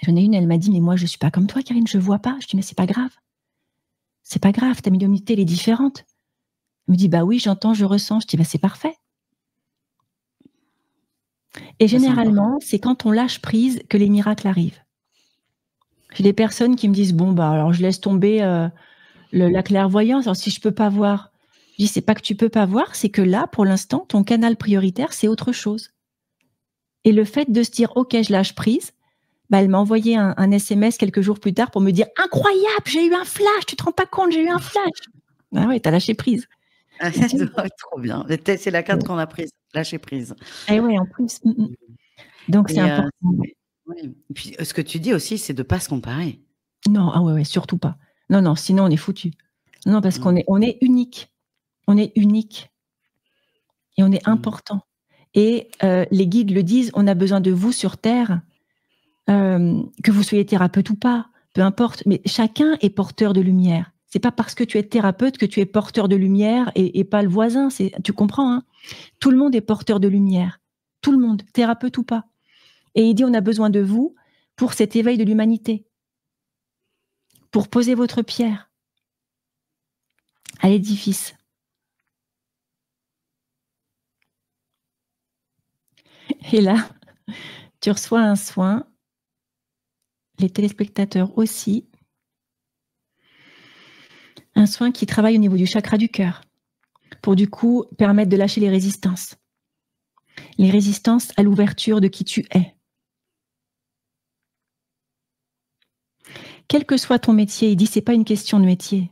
[SPEAKER 1] J'en ai une, elle m'a dit: «Mais moi, je suis pas comme toi, Karine, je vois pas». Je dis: «Mais c'est pas grave. C'est pas grave, ta médiumnité, elle est différente». Elle me dit: «Bah oui, j'entends, je ressens». Je dis: «Bah c'est parfait». Et
[SPEAKER 2] Ça, c'est important.
[SPEAKER 1] généralement, c'est quand on lâche prise que les miracles arrivent. J'ai des personnes qui me disent: «Bon, bah alors je laisse tomber, la clairvoyance. Alors si je peux pas voir». Je dis: «C'est pas que tu peux pas voir, c'est que là, pour l'instant, ton canal prioritaire, c'est autre chose». Et le fait de se dire: «OK, je lâche prise», bah, elle m'a envoyé un SMS quelques jours plus tard pour me dire: «Incroyable, j'ai eu un flash, tu te rends pas compte, j'ai eu un flash». Ah ouais, tu as lâché prise.
[SPEAKER 2] Ah, ça
[SPEAKER 1] OK.
[SPEAKER 2] doit être trop bien. C'est la carte qu'on a prise, lâcher prise.
[SPEAKER 1] Et ouais, en plus, donc c'est
[SPEAKER 2] Et
[SPEAKER 1] important, ouais.
[SPEAKER 2] ouais, et puis, ce que tu dis aussi, c'est de pas se comparer.
[SPEAKER 1] Non, ah ouais, ouais, surtout pas. Non, non, sinon on est foutus. Non, parce
[SPEAKER 2] Mmh.
[SPEAKER 1] on est unique. On est unique et on est
[SPEAKER 2] Mmh.
[SPEAKER 1] important. Et les guides le disent: «On a besoin de vous sur terre». Que vous soyez thérapeute ou pas, peu importe, mais chacun est porteur de lumière. C'est pas parce que tu es thérapeute que tu es porteur de lumière, et pas le voisin. Tu comprends, hein? Tout le monde est porteur de lumière. Tout le monde, thérapeute ou pas. Et il dit: on a besoin de vous pour cet éveil de l'humanité, pour poser votre pierre à l'édifice. Et là, tu reçois un soin, les téléspectateurs aussi, un soin qui travaille au niveau du chakra du cœur, pour du coup permettre de lâcher les résistances. les résistances à l'ouverture de qui tu es. Quel que soit ton métier, il dit c'est pas une question de métier,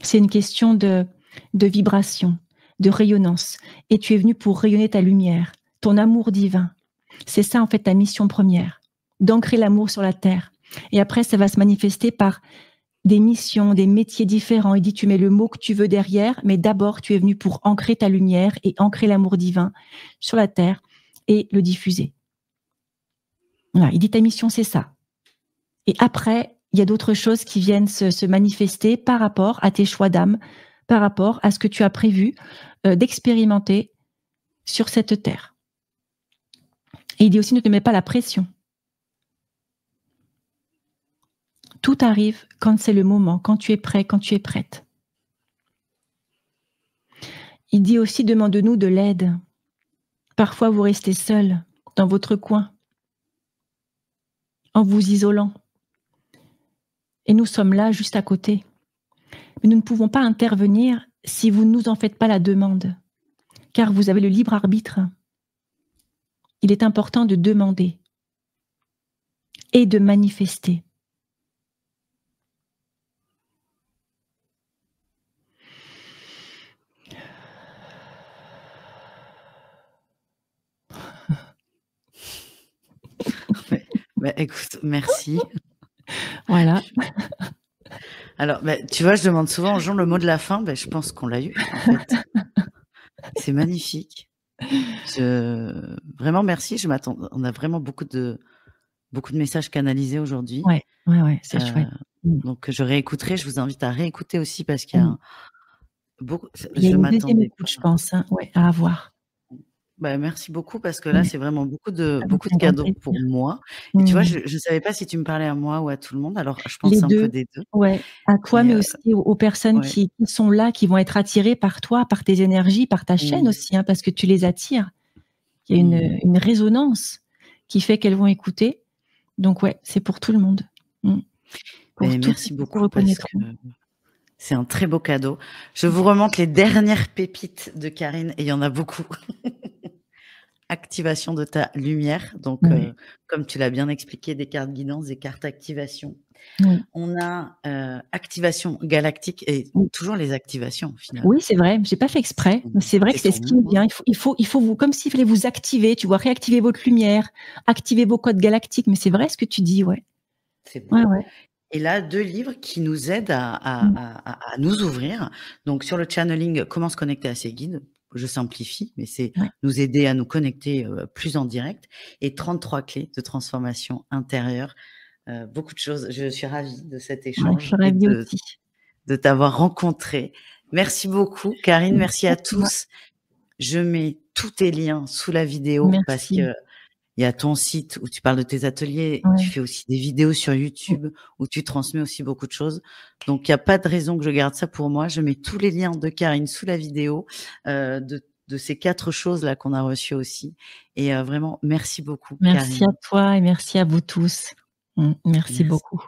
[SPEAKER 1] c'est une question de vibration, de rayonnance. Et tu es venu pour rayonner ta lumière, ton amour divin. C'est ça en fait ta mission première, d'ancrer l'amour sur la terre. Et après, ça va se manifester par des missions, des métiers différents. Il dit, tu mets le mot que tu veux derrière, mais d'abord, tu es venu pour ancrer ta lumière et ancrer l'amour divin sur la terre et le diffuser. Voilà, il dit, ta mission, c'est ça. Et après, il y a d'autres choses qui viennent se manifester par rapport à tes choix d'âme, par rapport à ce que tu as prévu d'expérimenter sur cette terre. Et il dit aussi, ne te mets pas la pression. Tout arrive quand c'est le moment, quand tu es prêt, quand tu es prête. Il dit aussi, demande-nous de l'aide. Parfois, vous restez seul dans votre coin, en vous isolant. Et nous sommes là, juste à côté. Mais nous ne pouvons pas intervenir si vous ne nous en faites pas la demande, car vous avez le libre arbitre. Il est important de demander et de manifester.
[SPEAKER 2] Écoute, merci.
[SPEAKER 1] Voilà.
[SPEAKER 2] Alors, tu vois, je demande souvent aux gens le mot de la fin. Je pense qu'on l'a eu, en fait. C'est magnifique. Vraiment, merci. On a vraiment beaucoup de messages canalisés aujourd'hui.
[SPEAKER 1] Ouais, c'est chouette.
[SPEAKER 2] Donc, je réécouterai. Je vous invite à réécouter aussi parce qu'il y a beaucoup.
[SPEAKER 1] Il y a une deuxième écoute, je pense, à avoir.
[SPEAKER 2] Merci beaucoup parce que là, c'est vraiment beaucoup de cadeaux pour moi.
[SPEAKER 1] Et
[SPEAKER 2] tu vois, je ne savais pas si tu me parlais à moi ou à tout le monde. Alors, je pense
[SPEAKER 1] les
[SPEAKER 2] un peu des deux.
[SPEAKER 1] Ouais, à toi, mais aussi aux personnes qui sont là, qui vont être attirées par toi, par tes énergies, par ta chaîne aussi, hein, parce que tu les attires. Il y a une résonance qui fait qu'elles vont écouter. Donc, ouais, c'est pour tout le monde.
[SPEAKER 2] Merci beaucoup parce que c'est un très beau cadeau. Je vous remonte les dernières pépites de Karine et il y en a beaucoup. Activation de ta lumière. Donc, comme tu l'as bien expliqué, des cartes guidance, des cartes activation. On a activation galactique et toujours les activations finalement.
[SPEAKER 1] Oui, c'est vrai. J'ai pas fait exprès. C'est vrai que c'est ce qui me vient. Il faut vous, comme s'il fallait vous activer. Tu vois, réactiver votre lumière, activer vos codes galactiques. Mais c'est vrai ce que tu dis, ouais.
[SPEAKER 2] C'est bon. Et là, 2 livres qui nous aident à nous ouvrir. Donc, sur le channeling, comment se connecter à ses guides. Je simplifie, mais c'est nous aider à nous connecter plus en direct. Et 33 clés de transformation intérieure. Beaucoup de choses. Je suis ravie de cet échange.
[SPEAKER 1] Je suis ravie aussi.
[SPEAKER 2] De t'avoir rencontré. Merci beaucoup, Karine. Merci à tous. Je mets tous tes liens sous la vidéo parce que il y a ton site où tu parles de tes ateliers. Tu fais aussi des vidéos sur YouTube où tu transmets aussi beaucoup de choses. Donc, il n'y a pas de raison que je garde ça pour moi. Je mets tous les liens de Karine sous la vidéo, de ces 4 choses-là qu'on a reçues aussi. Et vraiment, merci beaucoup,
[SPEAKER 1] Merci
[SPEAKER 2] Karine.
[SPEAKER 1] à toi et merci à vous tous. Merci beaucoup.